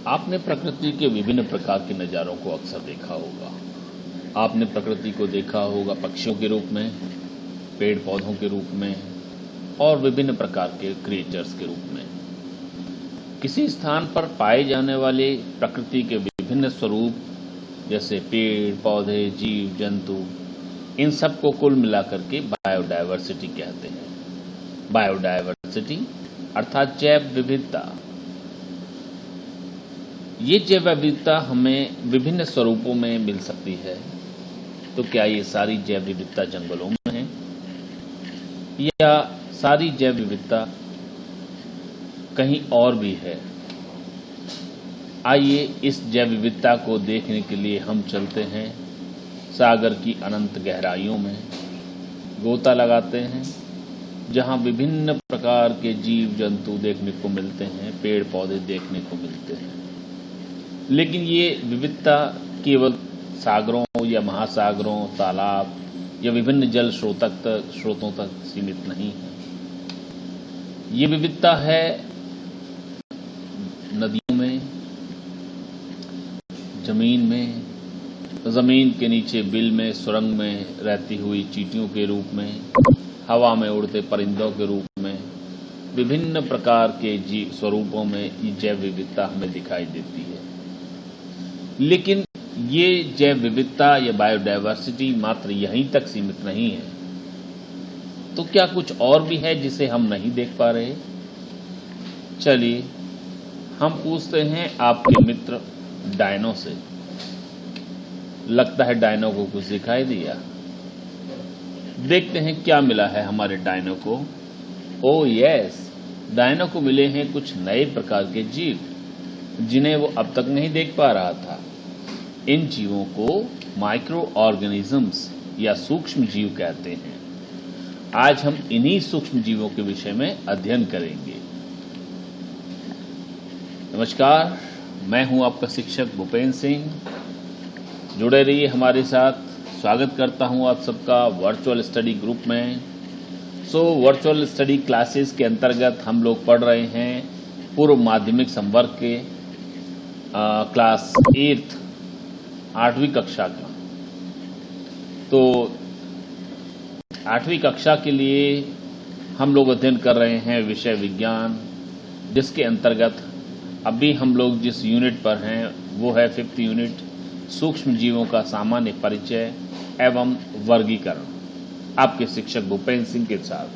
आपने प्रकृति के विभिन्न प्रकार के नज़ारों को अक्सर देखा होगा। आपने प्रकृति को देखा होगा पक्षियों के रूप में, पेड़ पौधों के रूप में और विभिन्न प्रकार के क्रिएचर्स के रूप में। किसी स्थान पर पाए जाने वाले प्रकृति के विभिन्न स्वरूप जैसे पेड़ पौधे, जीव जंतु, इन सब को कुल मिलाकर के बायोडायवर्सिटी कहते हैं। बायोडायवर्सिटी अर्थात जैव विविधता। ये जैव विविधता हमें विभिन्न स्वरूपों में मिल सकती है। तो क्या ये सारी जैव विविधता जंगलों में है या सारी जैव विविधता कहीं और भी है? आइए इस जैव विविधता को देखने के लिए हम चलते हैं सागर की अनंत गहराइयों में, गोता लगाते हैं जहां विभिन्न प्रकार के जीव जंतु देखने को मिलते हैं, पेड़ पौधे देखने को मिलते हैं। लेकिन ये विविधता केवल सागरों या महासागरों, तालाब या विभिन्न जल स्रोतों तक सीमित नहीं है। ये विविधता है नदियों में, जमीन में, जमीन के नीचे बिल में, सुरंग में रहती हुई चींटियों के रूप में, हवा में उड़ते परिंदों के रूप में, विभिन्न प्रकार के जीव स्वरूपों में ये जैव विविधता हमें दिखाई देती है। लेकिन ये जैव विविधता या बायोडायवर्सिटी मात्र यहीं तक सीमित नहीं है। तो क्या कुछ और भी है जिसे हम नहीं देख पा रहे? चलिए हम पूछते हैं आपके मित्र डायनो से। लगता है डायनो को कुछ दिखाई दिया। देखते हैं क्या मिला है हमारे डायनो को। ओह यस, डायनो को मिले हैं कुछ नए प्रकार के जीव जिन्हें वो अब तक नहीं देख पा रहा था। इन जीवों को माइक्रो ऑर्गेनिजम्स या सूक्ष्म जीव कहते हैं। आज हम इन्हीं सूक्ष्म जीवों के विषय में अध्ययन करेंगे। नमस्कार, मैं हूं आपका शिक्षक भूपेंद्र सिंह। जुड़े रहिए हमारे साथ। स्वागत करता हूं आप सबका वर्चुअल स्टडी ग्रुप में। वर्चुअल स्टडी क्लासेस के अंतर्गत हम लोग पढ़ रहे हैं पूर्व माध्यमिक संवर्ग के क्लास 8वीं कक्षा का। तो 8वीं कक्षा के लिए हम लोग अध्ययन कर रहे हैं विषय विज्ञान, जिसके अंतर्गत अभी हम लोग जिस यूनिट पर हैं वो है 5th यूनिट, सूक्ष्म जीवों का सामान्य परिचय एवं वर्गीकरण, आपके शिक्षक भूपेंद्र सिंह के साथ।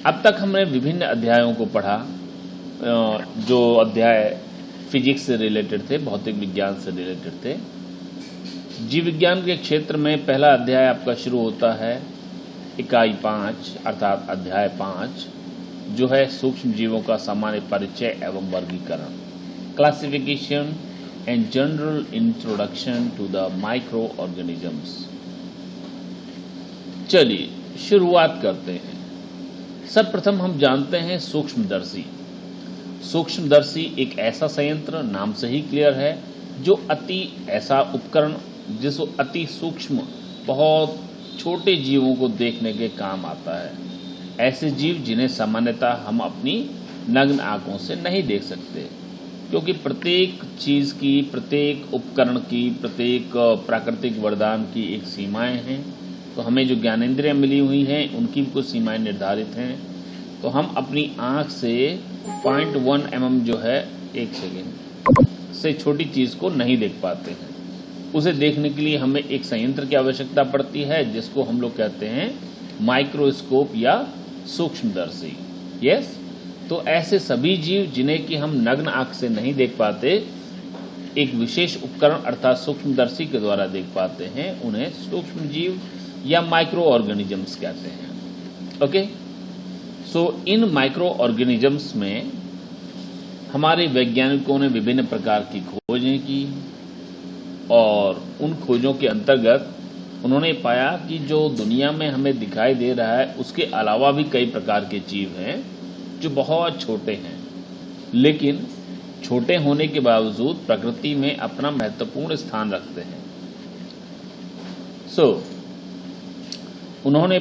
अब तक हमने विभिन्न अध्यायों को पढ़ा। जो अध्याय फिजिक्स से रिलेटेड थे, भौतिक विज्ञान से रिलेटेड थे। जीव विज्ञान के क्षेत्र में पहला अध्याय आपका शुरू होता है इकाई 5 अर्थात अध्याय 5, जो है सूक्ष्म जीवों का सामान्य परिचय एवं वर्गीकरण, classification and general introduction to the micro organisms. चलिए शुरुआत करते हैं। सर्वप्रथम हम जानते हैं सूक्ष्मदर्शी। सूक्ष्मदर्शी एक ऐसा संयंत्र, नाम से ही क्लियर है, जो ऐसा उपकरण जिसको अति सूक्ष्म, बहुत छोटे जीवों को देखने के काम आता है। ऐसे जीव जिन्हें सामान्यतः हम अपनी नग्न आंखों से नहीं देख सकते, क्योंकि प्रत्येक चीज की, प्रत्येक उपकरण की, प्रत्येक प्राकृतिक वरदान की एक सीमाएं हैं। तो हमें जो ज्ञानेंद्रियां मिली हुई हैं उनकी भी कुछ सीमाएं निर्धारित हैं। तो हम अपनी आंख से 0.1 mm जो है 1 सेकेंड से छोटी चीज को नहीं देख पाते हैं। उसे देखने के लिए हमें एक संयंत्र की आवश्यकता पड़ती है, जिसको हम लोग कहते हैं माइक्रोस्कोप या सूक्ष्मदर्शी। यस, तो ऐसे सभी जीव जिन्हें कि हम नग्न आंख से नहीं देख पाते, एक विशेष उपकरण अर्थात सूक्ष्मदर्शी के द्वारा देख पाते हैं, उन्हें सूक्ष्म जीव या माइक्रो ऑर्गेनिजम्स कहते हैं। ओके, इन माइक्रो ऑर्गेनिजम्स में हमारे वैज्ञानिकों ने विभिन्न प्रकार की खोजें की और उन खोजों के अंतर्गत उन्होंने पाया कि जो दुनिया में हमें दिखाई दे रहा है उसके अलावा भी कई प्रकार के जीव हैं जो बहुत छोटे हैं, लेकिन छोटे होने के बावजूद प्रकृति में अपना महत्वपूर्ण स्थान रखते हैं। उन्होंने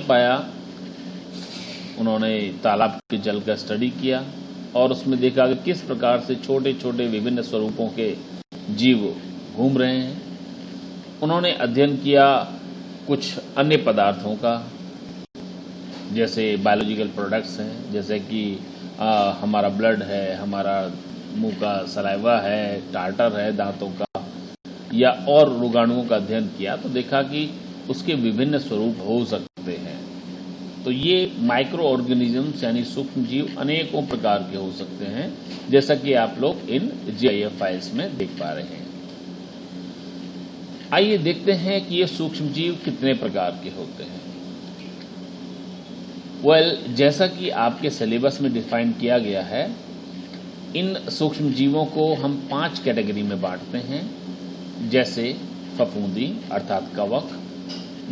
तालाब के जल का स्टडी किया और उसमें देखा कि किस प्रकार से छोटे छोटे विभिन्न स्वरूपों के जीव घूम रहे हैं। उन्होंने अध्ययन किया कुछ अन्य पदार्थों का, जैसे बायोलॉजिकल प्रोडक्ट्स हैं, जैसे कि हमारा ब्लड है, हमारा मुंह का सलाइवा है, टार्टर है दांतों का, या और रोगाणुओं का अध्ययन किया तो देखा कि उसके विभिन्न स्वरूप हो सकते हैं। तो ये माइक्रो ऑर्गेनिजम्स यानी सूक्ष्म जीव अनेकों प्रकार के हो सकते हैं, जैसा कि आप लोग इन GIF फाइल्स में देख पा रहे हैं। आइए देखते हैं कि ये सूक्ष्म जीव कितने प्रकार के होते हैं। जैसा कि आपके सिलेबस में डिफाइन किया गया है, इन सूक्ष्म जीवों को हम 5 कैटेगरी में बांटते हैं, जैसे फफूंदी अर्थात कवक,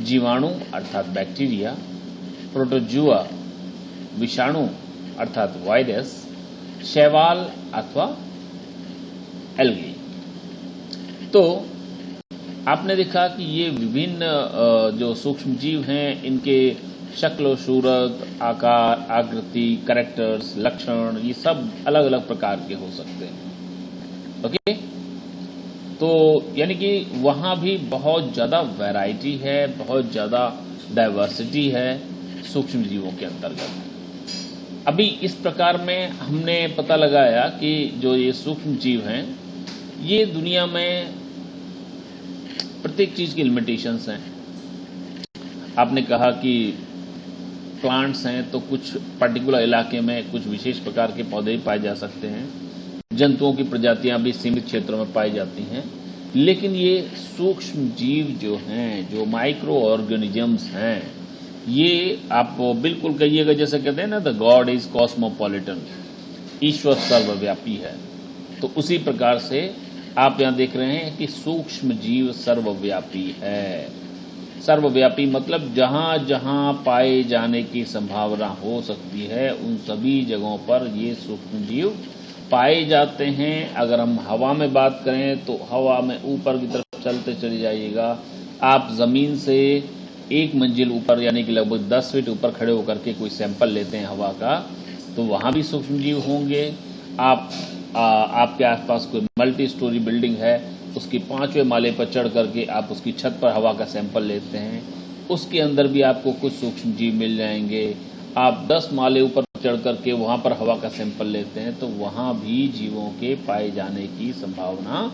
जीवाणु अर्थात बैक्टीरिया, प्रोटोजुआ विषाणु अर्थात वायरस, शैवाल अथवा एल्गी। तो आपने देखा कि ये विभिन्न जो सूक्ष्म जीव हैं, इनके शक्ल, सूरत, आकार, आकृति, कैरेक्टर्स, लक्षण, ये सब अलग अलग प्रकार के हो सकते हैं। ओके, तो यानी कि वहाँ भी बहुत ज़्यादा वैरायटी है, बहुत ज़्यादा डाइवर्सिटी है सूक्ष्म जीवों के अंतर्गत। अभी इस प्रकार में हमने पता लगाया कि जो ये सूक्ष्म जीव हैं, ये दुनिया में प्रत्येक चीज़ की लिमिटेशंस हैं। आपने कहा कि प्लांट्स हैं तो कुछ पर्टिकुलर इलाके में कुछ विशेष प्रकार के पौधे ही पाए जा सकते हैं, जंतुओं की प्रजातियां भी सीमित क्षेत्रों में पाई जाती हैं। लेकिन ये सूक्ष्म जीव जो हैं, जो माइक्रो ऑर्गेनिजम्स हैं, ये आप बिल्कुल कहिएगा जैसे कहते हैं ना, द गॉड इज कॉस्मोपॉलिटन, ईश्वर सर्वव्यापी है। तो उसी प्रकार से आप यहाँ देख रहे हैं कि सूक्ष्म जीव सर्वव्यापी है। सर्वव्यापी मतलब जहाँ जहाँ पाए जाने की संभावना हो सकती है, उन सभी जगहों पर ये सूक्ष्म जीव पाए जाते हैं। अगर हम हवा में बात करें तो हवा में ऊपर की तरफ चलते चले जाइएगा, आप ज़मीन से 1 मंजिल ऊपर यानी कि लगभग 10 फीट ऊपर खड़े होकर के कोई सैंपल लेते हैं हवा का, तो वहाँ भी सूक्ष्म जीव होंगे। आपके आसपास कोई मल्टी स्टोरी बिल्डिंग है, उसकी 5वें माले पर चढ़ करके आप उसकी छत पर हवा का सैंपल लेते हैं, उसके अंदर भी आपको कुछ सूक्ष्म जीव मिल जाएंगे। आप 10 माले ऊपर चढ़ करके वहाँ पर हवा का सैंपल लेते हैं, तो वहाँ भी जीवों के पाए जाने की संभावना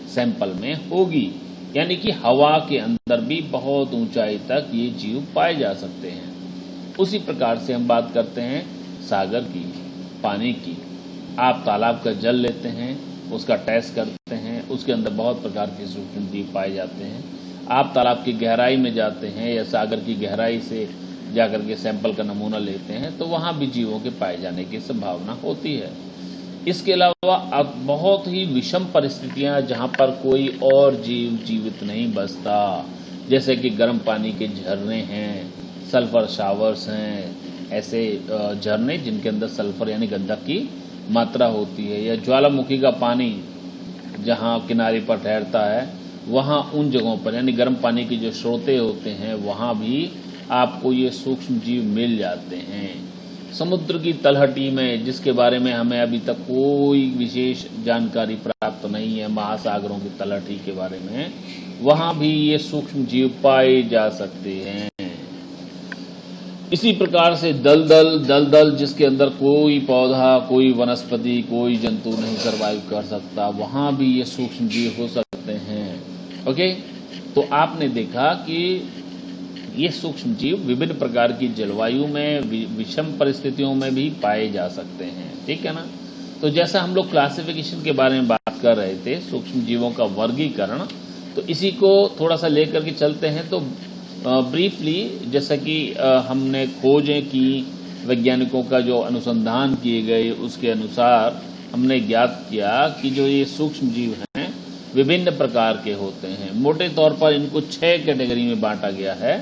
सैंपल में होगी। यानी कि हवा के अंदर भी बहुत ऊंचाई तक ये जीव पाए जा सकते हैं। उसी प्रकार से हम बात करते हैं सागर की, पानी की। आप तालाब का जल लेते हैं, उसका टेस्ट करते हैं, उसके अंदर बहुत प्रकार के सूक्ष्म जीव पाए जाते हैं। आप तालाब की गहराई में जाते हैं या सागर की गहराई से जाकर के सैंपल का नमूना लेते हैं, तो वहाँ भी जीवों के पाए जाने की संभावना होती है। इसके अलावा बहुत ही विषम परिस्थितियाँ जहाँ पर कोई और जीव जीवित नहीं बचता, जैसे कि गर्म पानी के झरने हैं, सल्फर शावर्स हैं, ऐसे झरने जिनके अंदर सल्फर यानी गंधक की मात्रा होती है, या ज्वालामुखी का पानी जहाँ किनारे पर ठहरता है, वहाँ उन जगहों पर यानी गर्म पानी के जो स्रोते होते हैं, वहाँ भी आपको ये सूक्ष्म जीव मिल जाते हैं। समुद्र की तलहटी में, जिसके बारे में हमें अभी तक कोई विशेष जानकारी प्राप्त नहीं है, महासागरों की तलहटी के बारे में, वहाँ भी ये सूक्ष्म जीव पाए जा सकते हैं। इसी प्रकार से दलदल जिसके अंदर कोई पौधा, कोई वनस्पति, कोई जंतु नहीं सर्वाइव कर सकता, वहाँ भी ये सूक्ष्म जीव हो सकते हैं। ओके, तो आपने देखा कि ये सूक्ष्म जीव विभिन्न प्रकार की जलवायु में, विषम परिस्थितियों में भी पाए जा सकते हैं। ठीक है ना। तो जैसा हम लोग क्लासिफिकेशन के बारे में बात कर रहे थे, सूक्ष्म जीवों का वर्गीकरण, तो इसी को थोड़ा सा लेकर के चलते हैं। तो ब्रीफली, जैसा कि हमने खोजें की, वैज्ञानिकों का जो अनुसंधान किए गए, उसके अनुसार हमने ज्ञात किया कि जो ये सूक्ष्म जीव हैं विभिन्न प्रकार के होते हैं। मोटे तौर पर इनको 6 कैटेगरी में बांटा गया है।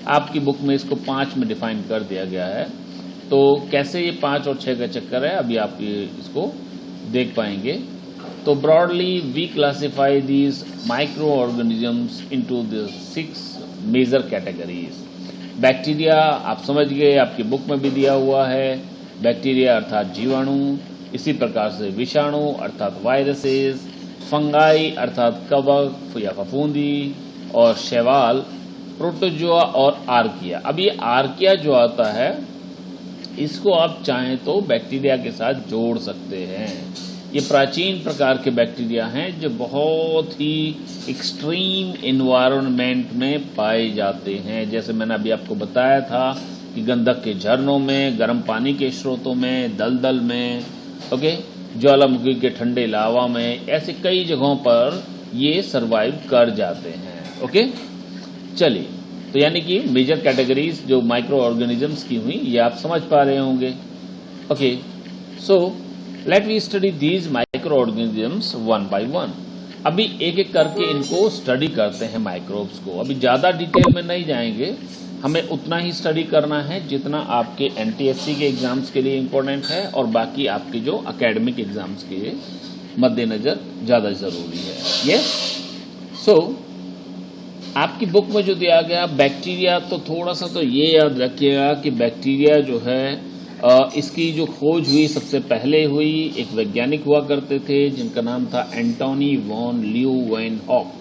आपकी बुक में इसको 5 में डिफाइन कर दिया गया है। तो कैसे ये 5 और 6 का चक्कर है, अभी आप इसको देख पाएंगे। तो broadly we classify these micro organisms into the 6 major categories. Bacteria आप समझ गए, आपकी बुक में भी दिया हुआ है। बैक्टीरिया अर्थात जीवाणु, इसी प्रकार से विषाणु अर्थात वायरसेस, फंगाई अर्थात कवक या फफूंदी, और शैवाल, प्रोटोजोआ और आर्किया। अब ये आर्किया जो आता है इसको आप चाहें तो बैक्टीरिया के साथ जोड़ सकते हैं। ये प्राचीन प्रकार के बैक्टीरिया हैं जो बहुत ही एक्सट्रीम एनवायरनमेंट में पाए जाते हैं। जैसे मैंने अभी आपको बताया था कि गंधक के झरनों में, गर्म पानी के स्रोतों में, दलदल में, ओके, ज्वालामुखी के ठंडे लावा में, ऐसे कई जगहों पर ये सरवाइव कर जाते हैं। ओके, चलिए, तो यानी कि मेजर कैटेगरीज जो माइक्रो ऑर्गेनिजम्स की हुई ये आप समझ पा रहे होंगे। Okay, so let we study these micro organisms one by one. अभी एक एक करके इनको स्टडी करते हैं माइक्रोब्स को। अभी ज़्यादा डिटेल में नहीं जाएंगे, हमें उतना ही स्टडी करना है जितना आपके एनटीएससी के एग्जाम्स के लिए इम्पोर्टेंट है और बाकी आपके जो एकेडमिक एग्जाम्स के मद्देनज़र ज़्यादा ज़रूरी है। यस, सो आपकी बुक में जो दिया गया बैक्टीरिया, तो थोड़ा सा तो ये याद रखिएगा कि बैक्टीरिया जो है इसकी जो खोज हुई सबसे पहले हुई, एक वैज्ञानिक हुआ करते थे जिनका नाम था Antony von Leeuwenhoek,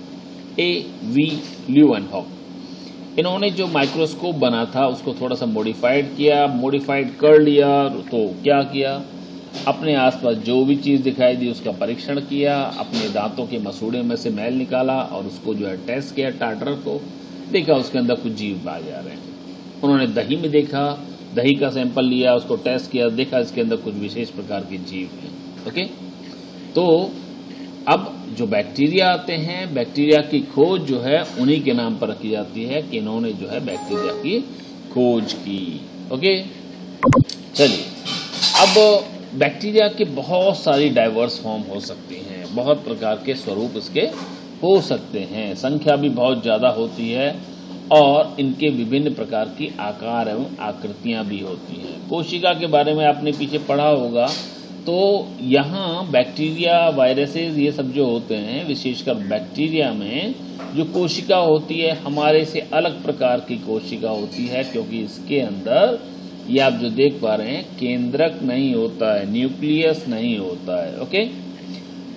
A.V. Leeuwenhoek. इन्होंने जो माइक्रोस्कोप बना था उसको थोड़ा सा मॉडिफाइड कर लिया। तो क्या किया, अपने आसपास जो भी चीज़ दिखाई दी उसका परीक्षण किया, अपने दांतों के मसूड़े में से मैल निकाला और उसको जो है टेस्ट किया, टार्टर को देखा उसके अंदर कुछ जीव पाए जा रहे हैं। उन्होंने दही में देखा, दही का सैंपल लिया, उसको टेस्ट किया, देखा इसके अंदर कुछ विशेष प्रकार के जीव हैं। ओके, तो अब जो बैक्टीरिया आते हैं, बैक्टीरिया की खोज जो है उन्हीं के नाम पर रखी जाती है कि इन्होंने जो है बैक्टीरिया की खोज की। ओके, चलिए, अब बैक्टीरिया के बहुत सारी डाइवर्स फॉर्म हो सकती हैं, बहुत प्रकार के स्वरूप इसके हो सकते हैं, संख्या भी बहुत ज़्यादा होती है और इनके विभिन्न प्रकार की आकार एवं आकृतियां भी होती हैं। कोशिका के बारे में आपने पीछे पढ़ा होगा, तो यहाँ बैक्टीरिया, वायरसेस, ये सब जो होते हैं, विशेषकर बैक्टीरिया में जो कोशिका होती है हमारे से अलग प्रकार की कोशिका होती है, क्योंकि इसके अंदर ये आप जो देख पा रहे हैं केंद्रक नहीं होता है, न्यूक्लियस नहीं होता है। ओके,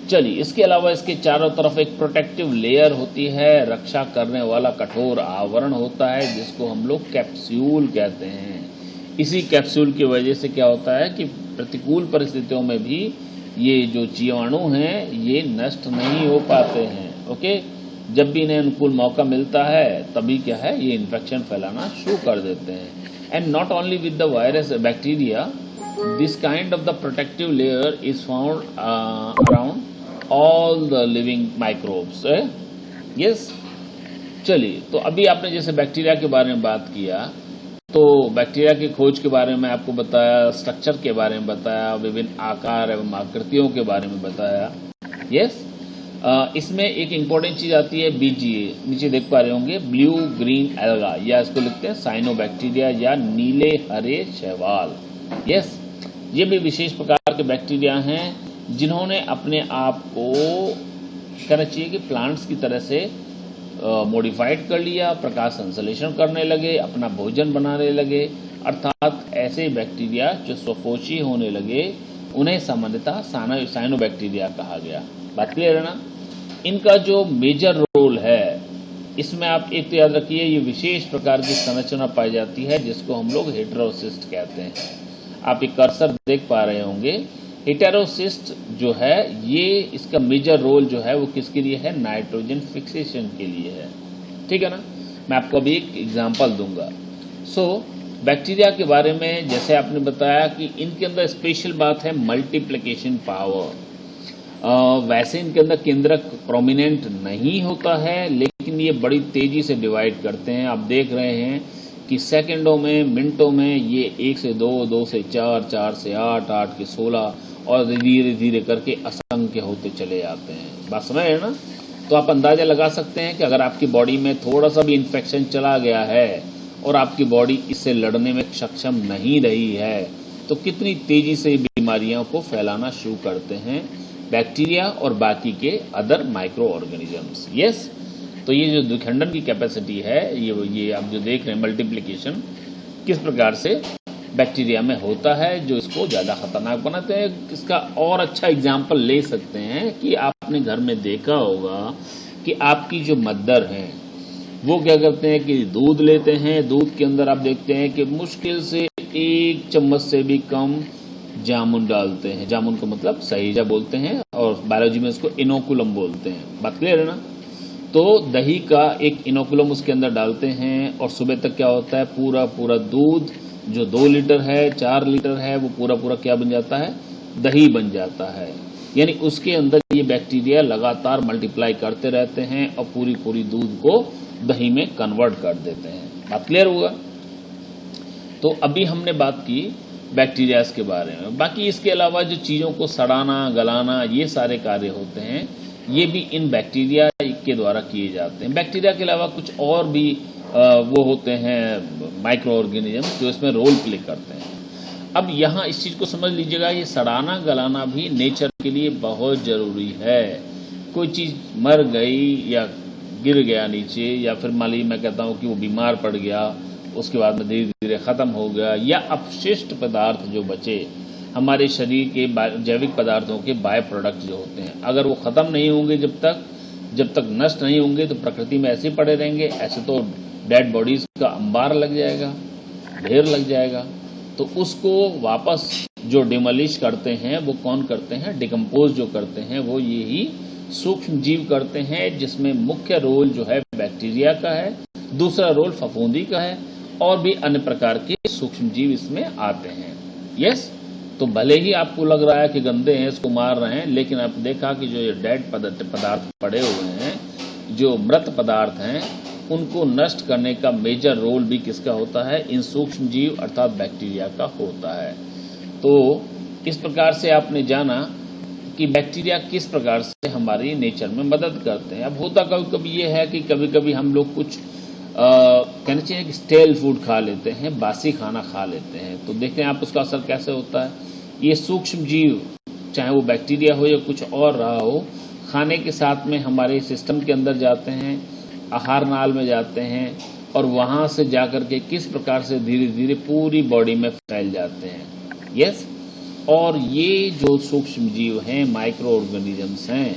चलिए, इसके अलावा इसके चारों तरफ एक प्रोटेक्टिव लेयर होती है, रक्षा करने वाला कठोर आवरण होता है जिसको हम लोग कैप्सूल कहते हैं। इसी कैप्सूल की वजह से क्या होता है कि प्रतिकूल परिस्थितियों में भी ये जो जीवाणु हैं ये नष्ट नहीं हो पाते हैं। ओके, जब भी इन्हें अनुकूल मौका मिलता है तभी क्या है, ये इन्फेक्शन फैलाना शुरू कर देते हैं। And not only with the virus bacteria, this kind of the protective layer is found around all the living microbes. Yes, चलिए, तो अभी आपने जैसे बैक्टीरिया के बारे में बात किया, तो बैक्टीरिया की खोज के बारे में आपको बताया, स्ट्रक्चर के बारे में बताया, विभिन्न आकार एवं आकृतियों के बारे में बताया। यस, इसमें एक इम्पोर्टेंट चीज़ आती है BGA, नीचे देख पा रहे होंगे, ब्लू ग्रीन एल्गा, या इसको लिखते हैं साइनोबैक्टीरिया या नीले हरे शैवाल। यस, ये भी विशेष प्रकार के बैक्टीरिया हैं जिन्होंने अपने आप को कहना चाहिए कि प्लांट्स की तरह से मॉडिफाइड कर लिया, प्रकाश संश्लेषण करने लगे, अपना भोजन बनाने लगे, अर्थात ऐसे बैक्टीरिया जो स्वपोषी होने लगे उन्हें सामान्यतः साइनोबैक्टीरिया कहा गया। बात क्लियर है ना? इनका जो मेजर रोल है इसमें आप एक तो याद रखिए, ये विशेष प्रकार की संरचना पाई जाती है जिसको हम लोग हेटेरोसिस्ट कहते हैं। आप एक कर्सर देख पा रहे होंगे, हेटेरोसिस्ट जो है ये इसका मेजर रोल जो है वो किसके लिए है, नाइट्रोजन फिक्सेशन के लिए है। ठीक है ना? मैं आपको अभी एक एग्जांपल दूंगा। बैक्टीरिया के बारे में जैसे आपने बताया कि इनके अंदर स्पेशल बात है मल्टीप्लिकेशन पावर। वैसे इनके अंदर केंद्रक प्रोमिनेंट नहीं होता है, लेकिन ये बड़ी तेजी से डिवाइड करते हैं। आप देख रहे हैं कि सेकंडों में, मिनटों में ये 1 से 2, 2 से 4, 4 से 8, 8 के 16 और धीरे धीरे करके असंख्य होते चले जाते हैं। बात समझ रहे हैं ना? तो आप अंदाजा लगा सकते हैं कि अगर आपकी बॉडी में थोड़ा सा भी इन्फेक्शन चला गया है और आपकी बॉडी इससे लड़ने में सक्षम नहीं रही है तो कितनी तेजी से बीमारियों को फैलाना शुरू करते हैं बैक्टीरिया और बाकी के अदर माइक्रो ऑर्गेनिजम्स। यस, तो ये जो द्विखंडन की कैपेसिटी है, ये आप जो देख रहे हैं मल्टीप्लिकेशन, किस प्रकार से बैक्टीरिया में होता है जो इसको ज़्यादा खतरनाक बनाते हैं। इसका और अच्छा एग्जाम्पल ले सकते हैं कि आपने घर में देखा होगा कि आपकी जो मदर हैं वो क्या करते हैं कि दूध लेते हैं, दूध के अंदर आप देखते हैं कि मुश्किल से 1 चम्मच से भी कम जामुन डालते हैं। जामुन का मतलब सहीजा बोलते हैं और बायोलॉजी में उसको इनोकुलम बोलते हैं। बात क्लियर है ना? तो दही का एक इनोकुलम उसके अंदर डालते हैं और सुबह तक क्या होता है, पूरा दूध जो 2 लीटर है, 4 लीटर है, वो पूरा क्या बन जाता है, दही बन जाता है। यानी उसके अंदर ये बैक्टीरिया लगातार मल्टीप्लाई करते रहते हैं और पूरी दूध को दही में कन्वर्ट कर देते हैं। बात क्लियर होगा? तो अभी हमने बात की बैक्टीरियाज के बारे में। बाकी इसके अलावा जो चीज़ों को सड़ाना, गलाना, ये सारे कार्य होते हैं, ये भी इन बैक्टीरिया के द्वारा किए जाते हैं। बैक्टीरिया के अलावा कुछ और भी वो होते हैं माइक्रो ऑर्गेनिज्म जो इसमें रोल प्ले करते हैं। अब यहाँ इस चीज़ को समझ लीजिएगा, ये सड़ाना गलाना भी नेचर के लिए बहुत ज़रूरी है। कोई चीज़ मर गई या गिर गया नीचे, या फिर मान लीजिए मैं कहता हूँ कि वो बीमार पड़ गया, उसके बाद में धीरे धीरे ख़त्म हो गया, या अपशिष्ट पदार्थ जो बचे हमारे शरीर के जैविक पदार्थों के बाय प्रोडक्ट जो होते हैं, अगर वो ख़त्म नहीं होंगे, जब तक नष्ट नहीं होंगे तो प्रकृति में ऐसे पड़े रहेंगे। ऐसे तो डेड बॉडीज़ का अंबार लग जाएगा, ढेर लग जाएगा। तो उसको वापस जो डिमोलिश करते हैं वो कौन करते हैं, डिकम्पोज जो करते हैं वो यही सूक्ष्म जीव करते हैं, जिसमें मुख्य रोल जो है बैक्टीरिया का है, दूसरा रोल फफूंदी का है, और भी अन्य प्रकार के सूक्ष्म जीव इसमें आते हैं। यस, तो भले ही आपको लग रहा है कि गंदे हैं, इसको मार रहे हैं, लेकिन आप देखा कि जो ये डेड पदार्थ पड़े हुए हैं, जो मृत पदार्थ हैं, उनको नष्ट करने का मेजर रोल भी किसका होता है, इन सूक्ष्म जीव अर्थात बैक्टीरिया का होता है। तो इस प्रकार से आपने जाना कि बैक्टीरिया किस प्रकार से हमारी नेचर में मदद करते हैं। अब होता कभी कभी ये है कि कभी कभी हम लोग कुछ कहना चाहिए कि स्टेल फूड खा लेते हैं, बासी खाना खा लेते हैं, तो देखते हैं आप उसका असर कैसे होता है। ये सूक्ष्म जीव, चाहे वो बैक्टीरिया हो या कुछ और रहा हो, खाने के साथ में हमारे सिस्टम के अंदर जाते हैं, आहार नाल में जाते हैं, और वहाँ से जाकर के किस प्रकार से धीरे धीरे पूरी बॉडी में फैल जाते हैं। यस, और ये जो सूक्ष्म जीव हैं, माइक्रो ऑर्गेनिजम्स हैं,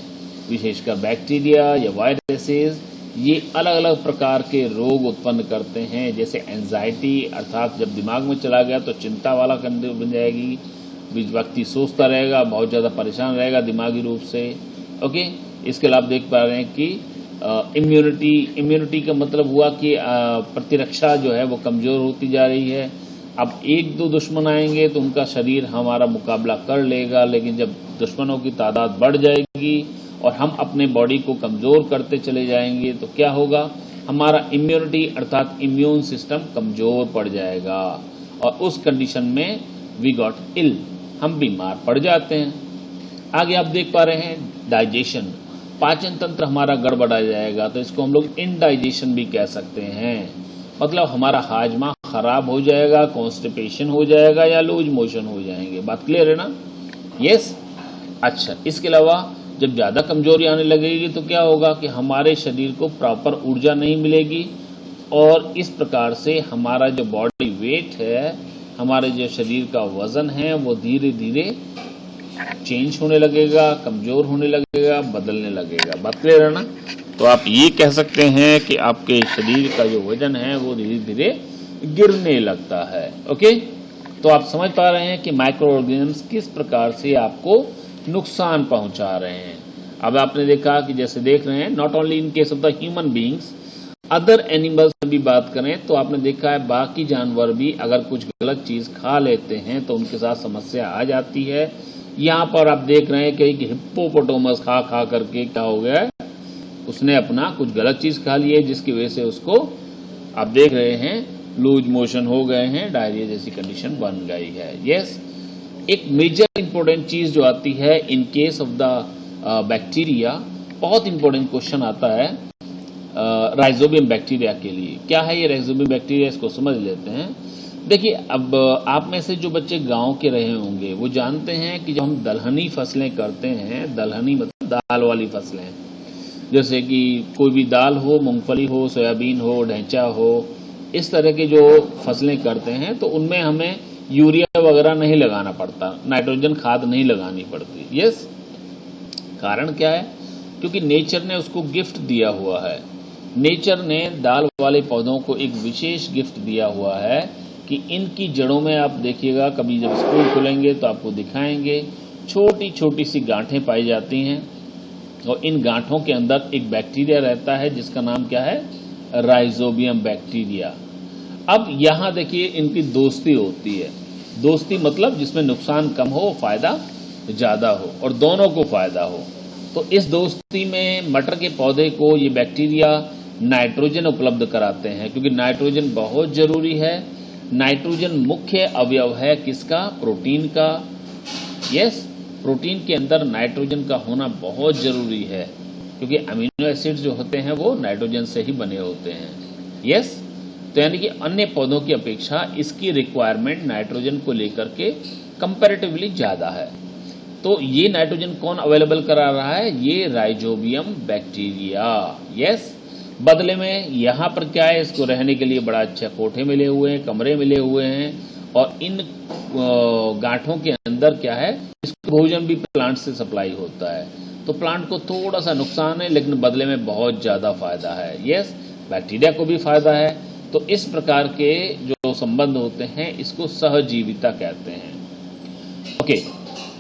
विशेषकर बैक्टीरिया या वायरसेस, ये अलग अलग प्रकार के रोग उत्पन्न करते हैं। जैसे एंजाइटी, अर्थात जब दिमाग में चला गया तो चिंता वाला कंडीशन बन जाएगी, व्यक्ति सोचता रहेगा, बहुत ज़्यादा परेशान रहेगा दिमागी रूप से। ओके, इसके अलावा आप देख पा रहे हैं कि इम्यूनिटी का मतलब हुआ कि प्रतिरक्षा जो है वो कमज़ोर होती जा रही है। अब 1-2 दुश्मन आएंगे तो उनका शरीर हमारा मुकाबला कर लेगा, लेकिन जब दुश्मनों की तादाद बढ़ जाएगी और हम अपने बॉडी को कमज़ोर करते चले जाएंगे तो क्या होगा, हमारा इम्यूनिटी अर्थात इम्यून सिस्टम कमज़ोर पड़ जाएगा, और उस कंडीशन में वी गॉट इल, हम बीमार पड़ जाते हैं। आगे आप देख पा रहे हैं डाइजेशन, पाचन तंत्र हमारा गड़बड़ा जाएगा, तो इसको हम लोग इनडाइजेशन भी कह सकते हैं। मतलब हमारा हाजमा खराब हो जाएगा, कॉन्स्टिपेशन हो जाएगा या लूज मोशन हो जाएंगे। बात क्लियर है ना? यस। अच्छा, इसके अलावा जब ज़्यादा कमजोरी आने लगेगी तो क्या होगा कि हमारे शरीर को प्रॉपर ऊर्जा नहीं मिलेगी, और इस प्रकार से हमारा जो बॉडी वेट है, हमारे जो शरीर का वजन है, वो धीरे धीरे चेंज होने लगेगा, कमजोर होने लगेगा, बदलने लगेगा। बात क्लियर है ना? तो आप ये कह सकते हैं कि आपके शरीर का जो वजन है वो धीरे धीरे गिरने लगता है। ओके, तो आप समझ पा रहे हैं कि माइक्रो ऑर्गेनिजम्स किस प्रकार से आपको नुकसान पहुंचा रहे हैं। अब आपने देखा कि जैसे देख रहे हैं, not only in case of the human beings, other animals में भी बात करें तो आपने देखा है बाकी जानवर भी अगर कुछ गलत चीज खा लेते हैं तो उनके साथ समस्या आ जाती है। यहाँ पर आप देख रहे हैं कि हिप्पोपोटामस खा खा करके क्या हो गया है, उसने अपना कुछ गलत चीज खा ली है, जिसकी वजह से उसको आप देख रहे हैं लूज मोशन हो गए हैं, डायरिया जैसी कंडीशन बन गई है। यस, एक मेजर इंपॉर्टेंट चीज जो आती है in case of the bacteria, बहुत इंपॉर्टेंट क्वेश्चन आता है राइजोबियम बैक्टीरिया के लिए। क्या है ये राइजोबियम बैक्टीरिया, इसको समझ लेते हैं। देखिए, अब आप में से जो बच्चे गांव के रहे होंगे वो जानते हैं कि जब हम दलहनी फसलें करते हैं, दलहनी मतलब दाल वाली फसलें, जैसे कि कोई भी दाल हो, मूंगफली हो, सोयाबीन हो, ढैंचा हो, इस तरह के जो फसलें करते हैं तो उनमें हमें यूरिया वगैरह नहीं लगाना पड़ता, नाइट्रोजन खाद नहीं लगानी पड़ती। यस, कारण क्या है? क्योंकि नेचर ने उसको गिफ्ट दिया हुआ है। नेचर ने दाल वाले पौधों को एक विशेष गिफ्ट दिया हुआ है कि इनकी जड़ों में आप देखिएगा, कभी जब स्कूल खुलेंगे तो आपको दिखाएंगे, छोटी छोटी सी गांठें पाई जाती हैं और इन गांठों के अंदर एक बैक्टीरिया रहता है जिसका नाम क्या है? Rhizobium bacteria. अब यहाँ देखिए इनकी दोस्ती होती है। दोस्ती मतलब जिसमें नुकसान कम हो, फायदा ज्यादा हो और दोनों को फायदा हो। तो इस दोस्ती में मटर के पौधे को ये बैक्टीरिया नाइट्रोजन उपलब्ध कराते हैं, क्योंकि नाइट्रोजन बहुत जरूरी है। नाइट्रोजन मुख्य अवयव है किसका? प्रोटीन का। यस, प्रोटीन के अंदर नाइट्रोजन का होना बहुत जरूरी है, क्योंकि अमीनो एसिड जो होते हैं वो नाइट्रोजन से ही बने होते हैं। यस, तो यानी कि अन्य पौधों की अपेक्षा इसकी रिक्वायरमेंट नाइट्रोजन को लेकर के कंपैरेटिवली ज्यादा है। तो ये नाइट्रोजन कौन अवेलेबल करा रहा है? ये राइजोबियम बैक्टीरिया। यस, बदले में यहाँ पर क्या है? इसको रहने के लिए बड़ा अच्छा कोठे मिले हुए हैं, कमरे मिले हुए हैं और इन गांठों के अंदर क्या है? इसको भोजन भी प्लांट से सप्लाई होता है। तो प्लांट को थोड़ा सा नुकसान है, लेकिन बदले में बहुत ज्यादा फायदा है। यस, बैक्टीरिया को भी फायदा है। तो इस प्रकार के जो संबंध होते हैं इसको सहजीविता कहते हैं। ओके,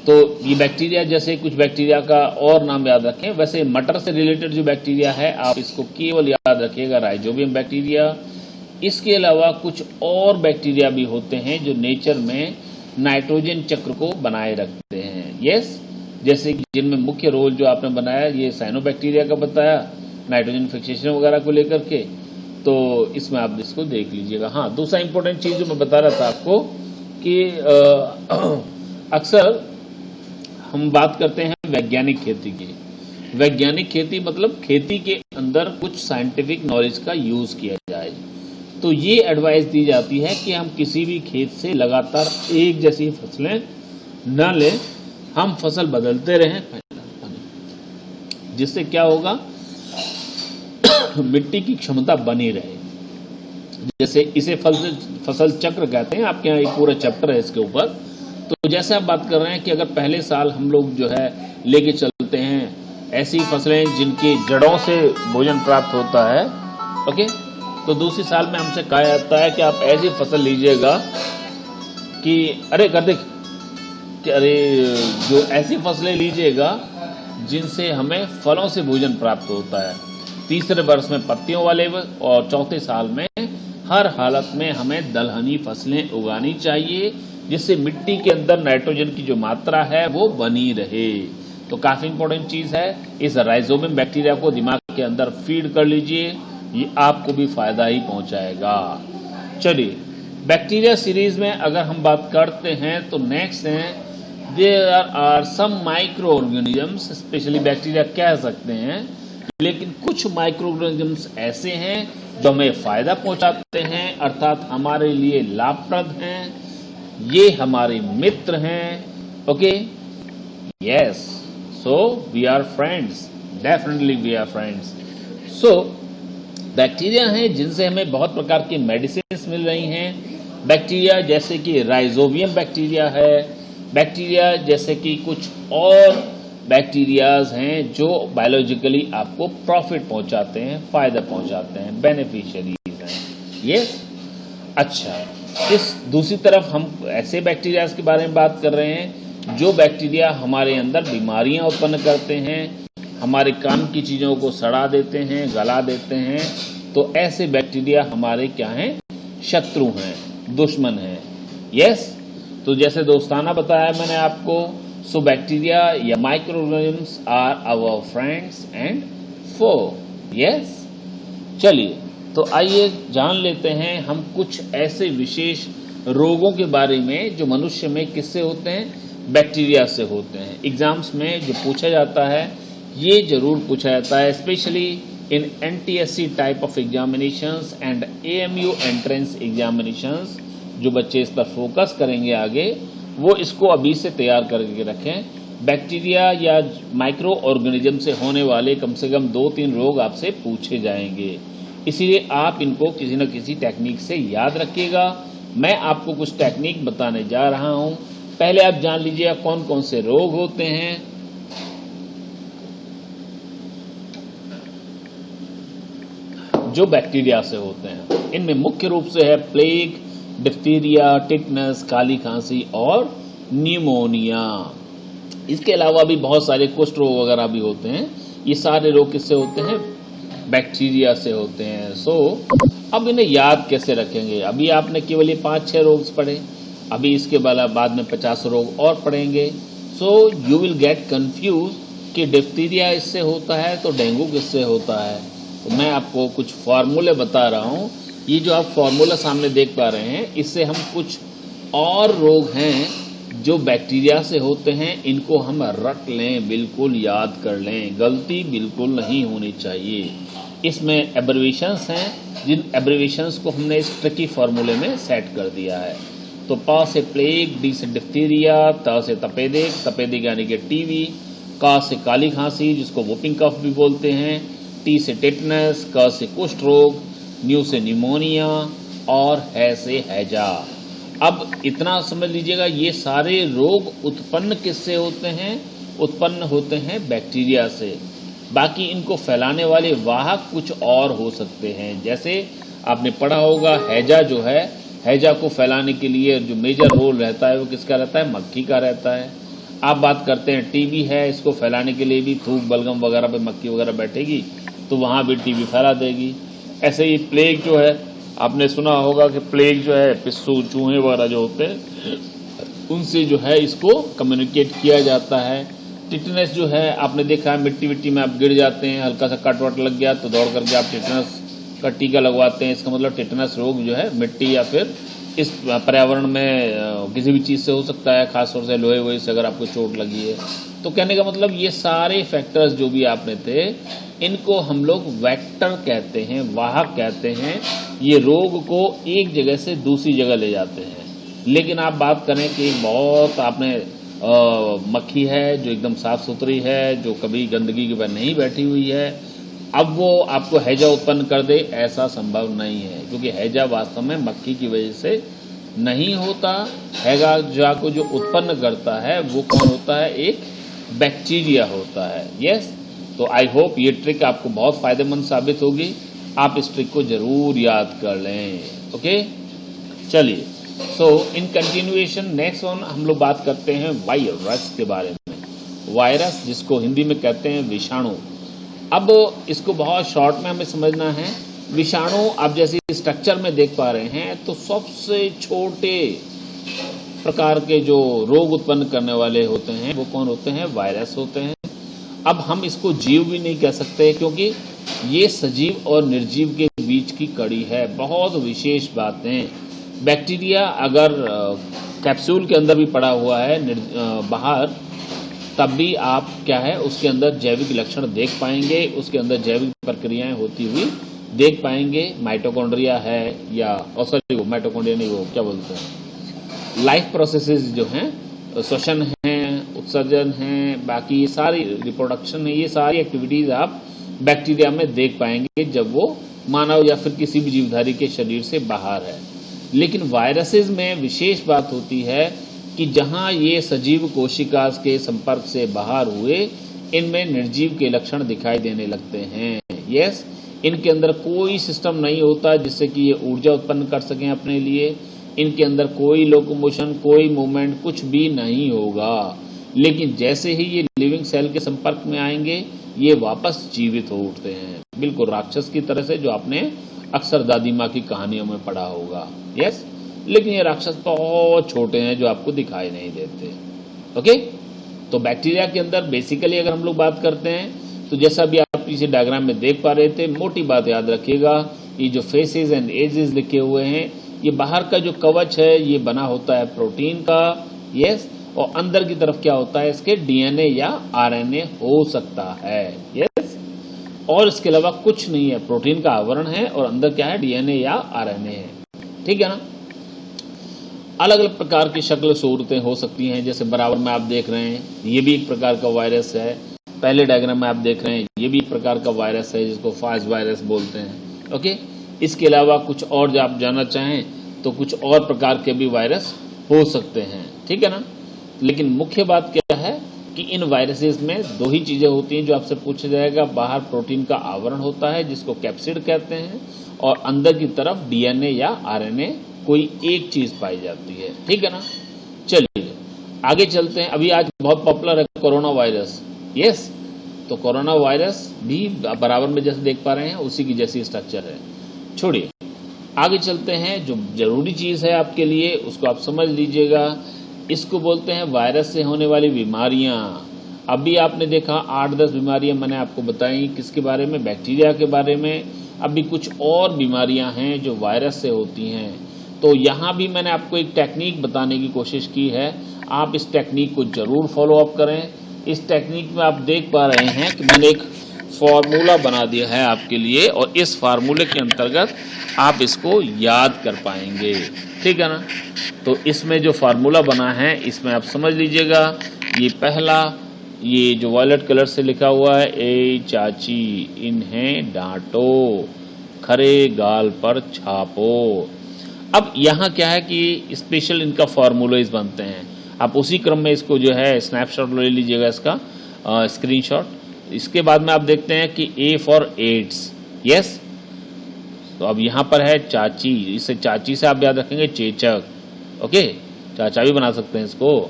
तो ये बैक्टीरिया, जैसे कुछ बैक्टीरिया का और नाम याद रखें, वैसे मटर से रिलेटेड जो बैक्टीरिया है आप इसको केवल याद रखिएगा, राइजोबियम बैक्टीरिया। इसके अलावा कुछ और बैक्टीरिया भी होते हैं जो नेचर में नाइट्रोजन चक्र को बनाए रखते हैं। यस, जैसे कि जिनमें मुख्य रोल जो आपने बनाया ये साइनोबैक्टीरिया का बताया, नाइट्रोजन फिक्सेशन वगैरह को लेकर के, तो इसमें आप इसको देख लीजिएगा। हाँ, दूसरा इंपॉर्टेंट चीज जो मैं बता रहा था आपको कि अक्सर हम बात करते हैं वैज्ञानिक खेती की। वैज्ञानिक खेती मतलब खेती के अंदर कुछ साइंटिफिक नॉलेज का यूज किया जाए। तो ये एडवाइस दी जाती है कि हम किसी भी खेत से लगातार एक जैसी फसलें न लें, हम फसल बदलते रहें, जिससे क्या होगा? मिट्टी की क्षमता बनी रहे। जैसे इसे फसल चक्र कहते हैं, आपके यहाँ एक पूरा चैप्टर है इसके ऊपर। तो जैसे आप बात कर रहे हैं कि अगर पहले साल हम लोग जो है लेके चलते हैं ऐसी फसलें जिनकी जड़ों से भोजन प्राप्त होता है, ओके, तो दूसरी साल में हमसे कहा जाता है कि आप ऐसी फसल लीजिएगा कि अरे कर देख कि अरे जो ऐसी फसलें लीजिएगा जिनसे हमें फलों से भोजन प्राप्त होता है। तीसरे वर्ष में पत्तियों वाले और चौथे साल में हर हालत में हमें दलहनी फसलें उगानी चाहिए, जिससे मिट्टी के अंदर नाइट्रोजन की जो मात्रा है वो बनी रहे। तो काफी इंपॉर्टेंट चीज है। इस राइजोबियम बैक्टीरिया को दिमाग के अंदर फीड कर लीजिए, ये आपको भी फायदा ही पहुंचाएगा। चलिए, बैक्टीरिया सीरीज में अगर हम बात करते हैं तो नेक्स्ट है there are some micro organisms, specially bacteria कह सकते हैं, लेकिन कुछ माइक्रो ऑर्गेनिजम्स ऐसे हैं जो हमें फायदा पहुंचाते हैं, अर्थात हमारे लिए लाभप्रद हैं। ये हमारे मित्र हैं। Okay, yes, so we are friends, definitely we are friends. So bacteria हैं जिनसे हमें बहुत प्रकार की मेडिसिन मिल रही हैं। बैक्टीरिया जैसे कि राइजोबियम बैक्टीरिया है, बैक्टीरिया जैसे कि कुछ और बैक्टीरियाज हैं जो बायोलॉजिकली आपको प्रॉफिट पहुंचाते हैं, फायदा पहुंचाते हैं, बेनिफिशियरीज हैं। ये अच्छा, इस दूसरी तरफ हम ऐसे बैक्टीरियाज के बारे में बात कर रहे हैं जो बैक्टीरिया हमारे अंदर बीमारियां उत्पन्न करते हैं, हमारे काम की चीजों को सड़ा देते हैं, गला देते हैं। तो ऐसे बैक्टीरिया हमारे क्या हैं? शत्रु हैं, दुश्मन हैं। यस, तो जैसे दोस्ताना बताया मैंने आपको, सो बैक्टीरिया या micro organisms are our friends and foe. Yes, चलिए तो आइए जान लेते हैं हम कुछ ऐसे विशेष रोगों के बारे में जो मनुष्य में किससे होते हैं? बैक्टीरिया से होते हैं। एग्जाम्स में जो पूछा जाता है ये जरूर पूछा जाता है, specially in NTSC type of examinations and AMU entrance examinations. जो बच्चे इस पर फोकस करेंगे आगे, वो इसको अभी से तैयार करके रखें। बैक्टीरिया या माइक्रो ऑर्गेनिज्म से होने वाले कम से कम 2-3 रोग आपसे पूछे जाएंगे। इसीलिए आप इनको किसी न किसी टेक्निक से याद रखिएगा। मैं आपको कुछ टेक्निक बताने जा रहा हूं। पहले आप जान लीजिएगा कौन कौन से रोग होते हैं। जो बैक्टीरिया से होते हैं, इनमें मुख्य रूप से है प्लेग, डिप्थीरिया, टिटनस, काली खांसी और न्यूमोनिया। इसके अलावा भी बहुत सारे कुष्ठ रोग वगैरह भी होते हैं। ये सारे रोग किससे होते हैं? बैक्टीरिया से होते हैं। अब इन्हें याद कैसे रखेंगे? अभी आपने केवल ये 5-6 रोग पढ़े, अभी इसके बाद में 50 रोग और पढ़ेंगे। यू विल गेट कंफ्यूज कि डिप्थीरिया इससे होता है तो डेंगू किससे होता है। तो मैं आपको कुछ फार्मूले बता रहा हूँ। ये जो आप फार्मूला सामने देख पा रहे हैं, इससे हम कुछ और रोग हैं जो बैक्टीरिया से होते हैं, इनको हम रट लें, बिल्कुल याद कर लें, गलती बिल्कुल नहीं होनी चाहिए। इसमें एब्रिविएशंस हैं, जिन एब्रिविएशंस को हमने इस ट्रिकी फार्मूले में सेट कर दिया है। तो प से प्लेग, डी से डिप्थीरिया, त से तपेदिक यानी कि टीवी, का से काली खांसी जिसको वोपिंग कफ भी बोलते हैं, टी से टिटनस, क से कुष्ठ रोग, न्यू से न्यूमोनिया और है से हैजा। अब इतना समझ लीजिएगा, ये सारे रोग उत्पन्न किससे होते हैं? उत्पन्न होते हैं बैक्टीरिया से। बाकी इनको फैलाने वाले वाहक कुछ और हो सकते हैं। जैसे आपने पढ़ा होगा, हैजा जो है, हैजा को फैलाने के लिए जो मेजर रोल रहता है वो किसका रहता है? मक्खी का रहता है। आप बात करते हैं टीबी है, इसको फैलाने के लिए भी थूक बलगम वगैरह पे मक्खी वगैरह बैठेगी तो वहां भी टीबी फैला देगी। ऐसे ही प्लेग जो है, आपने सुना होगा कि प्लेग जो है पिस्सू, चूहे वगैरह जो होते हैं उनसे जो है इसको कम्युनिकेट किया जाता है। टिटनस जो है, आपने देखा है मिट्टी में आप गिर जाते हैं, हल्का सा कट वट लग गया तो दौड़ करके आप टिटनस का टीका लगवाते हैं। इसका मतलब टिटनस रोग जो है मिट्टी या फिर इस पर्यावरण में किसी भी चीज़ से हो सकता है, खासतौर से लोहे वोहे से अगर आपको चोट लगी है। तो कहने का मतलब ये सारे फैक्टर्स जो भी आपने थे, इनको हम लोग वेक्टर कहते हैं, वाहक कहते हैं। ये रोग को एक जगह से दूसरी जगह ले जाते हैं। लेकिन आप बात करें कि बहुत आपने मक्खी है जो एकदम साफ सुथरी है, जो कभी गंदगी के पर नहीं बैठी हुई है, अब वो आपको हैजा उत्पन्न कर दे, ऐसा संभव नहीं है। क्योंकि हैजा वास्तव में मक्खी की वजह से नहीं होता। हैजा को जो उत्पन्न करता है वो कौन होता है? एक बैक्टीरिया होता है। यस, तो आई होप ये ट्रिक आपको बहुत फायदेमंद साबित होगी। आप इस ट्रिक को जरूर याद कर लें। ओके, चलिए। इन कंटिन्यूएशन नेक्स्ट वन हम लोग बात करते हैं वायरस के बारे में। वायरस जिसको हिंदी में कहते हैं विषाणु। अब इसको बहुत शॉर्ट में हमें समझना है। विषाणु आप जैसे स्ट्रक्चर में देख पा रहे हैं, तो सबसे छोटे प्रकार के जो रोग उत्पन्न करने वाले होते हैं वो कौन होते हैं? वायरस होते हैं। अब हम इसको जीव भी नहीं कह सकते, क्योंकि ये सजीव और निर्जीव के बीच की कड़ी है। बहुत विशेष बातें। बैक्टीरिया अगर कैप्सूल के अंदर भी पड़ा हुआ है बाहर, तब भी आप क्या है उसके अंदर जैविक लक्षण देख पाएंगे, उसके अंदर जैविक प्रक्रियाएं होती हुई देख पाएंगे। माइटोकॉन्ड्रिया है या सॉरी, वो माइटोकॉन्ड्रिया नहीं, वो क्या बोलते हैं, लाइफ प्रोसेसेस जो हैं, श्वसन हैं, उत्सर्जन हैं, बाकी ये सारी रिप्रोडक्शन है, ये सारी एक्टिविटीज आप बैक्टीरिया में देख पाएंगे जब वो मानव या फिर किसी भी जीवधारी के शरीर से बाहर है। लेकिन वायरसेस में विशेष बात होती है कि जहां ये सजीव कोशिका के संपर्क से बाहर हुए, इनमें निर्जीव के लक्षण दिखाई देने लगते हैं। यस, इनके अंदर कोई सिस्टम नहीं होता जिससे कि ये ऊर्जा उत्पन्न कर सकें अपने लिए। इनके अंदर कोई लोकोमोशन, कोई मूवमेंट, कुछ भी नहीं होगा। लेकिन जैसे ही ये लिविंग सेल के संपर्क में आएंगे, ये वापस जीवित हो उठते हैं, बिल्कुल राक्षस की तरह से, जो आपने अक्सर दादी माँ की कहानियों में पढ़ा होगा। यस, लेकिन ये राक्षस बहुत छोटे हैं जो आपको दिखाई नहीं देते। ओके, तो बैक्टीरिया के अंदर बेसिकली अगर हम लोग बात करते हैं, तो जैसा भी आप इसे डायग्राम में देख पा रहे थे, मोटी बात याद रखिएगा, ये जो फेसेस एंड एजेस लिखे हुए हैं, ये बाहर का जो कवच है ये बना होता है प्रोटीन का। यस, और अंदर की तरफ क्या होता है, इसके डीएनए या आरएनए हो सकता है। यस, और इसके अलावा कुछ नहीं है, प्रोटीन का आवरण है और अंदर क्या है, डीएनए या आरएनए है। ठीक है ना। अलग अलग प्रकार की शक्ल सूरतें हो सकती हैं, जैसे बराबर में आप देख रहे हैं ये भी एक प्रकार का वायरस है, पहले डायग्राम में आप देख रहे हैं ये भी एक प्रकार का वायरस है जिसको फास्ट वायरस बोलते हैं। ओके, इसके अलावा कुछ और जो आप जानना चाहें तो कुछ और प्रकार के भी वायरस हो सकते हैं, ठीक है ना। लेकिन मुख्य बात क्या है कि इन वायरसेस में दो ही चीजें होती हैं जो आपसे पूछा जाएगा। बाहर प्रोटीन का आवरण होता है जिसको कैप्सिड कहते हैं, और अंदर की तरफ डीएनए या आरएनए कोई एक चीज पाई जाती है, ठीक है ना। चलिए आगे चलते हैं। अभी आज बहुत पॉपुलर है कोरोना वायरस, यस, तो कोरोना वायरस भी बराबर में जैसे देख पा रहे हैं उसी की जैसी स्ट्रक्चर है। छोड़िए, आगे चलते हैं। जो जरूरी चीज है आपके लिए उसको आप समझ लीजिएगा। इसको बोलते हैं वायरस से होने वाली बीमारियां। अभी आपने देखा 8-10 बीमारियां मैंने आपको बताई, किसके बारे में, बैक्टीरिया के बारे में। अभी कुछ और बीमारियां हैं जो वायरस से होती हैं। तो यहाँ भी मैंने आपको एक टेक्निक बताने की कोशिश की है, आप इस टेक्निक को जरूर फॉलो अप करें। इस टेक्निक में आप देख पा रहे हैं कि मैंने एक फॉर्मूला बना दिया है आपके लिए, और इस फार्मूले के अंतर्गत आप इसको याद कर पाएंगे, ठीक है ना। तो इसमें जो फार्मूला बना है इसमें आप समझ लीजिएगा। ये पहला, ये जो वॉयलेट कलर से लिखा हुआ है, ए चाची इन्हें डांटो, खरे गाल पर छापो। अब यहाँ क्या है कि स्पेशल इनका फार्मूलाइज बनते हैं। आप उसी क्रम में इसको जो है स्नैपशॉट ले लीजिएगा, इसका स्क्रीनशॉट। इसके बाद में आप देखते हैं कि ए फॉर एड्स, यस। तो अब यहाँ पर है चाची, इसे चाची से आप याद रखेंगे चेचक, ओके, चाचा भी बना सकते हैं इसको।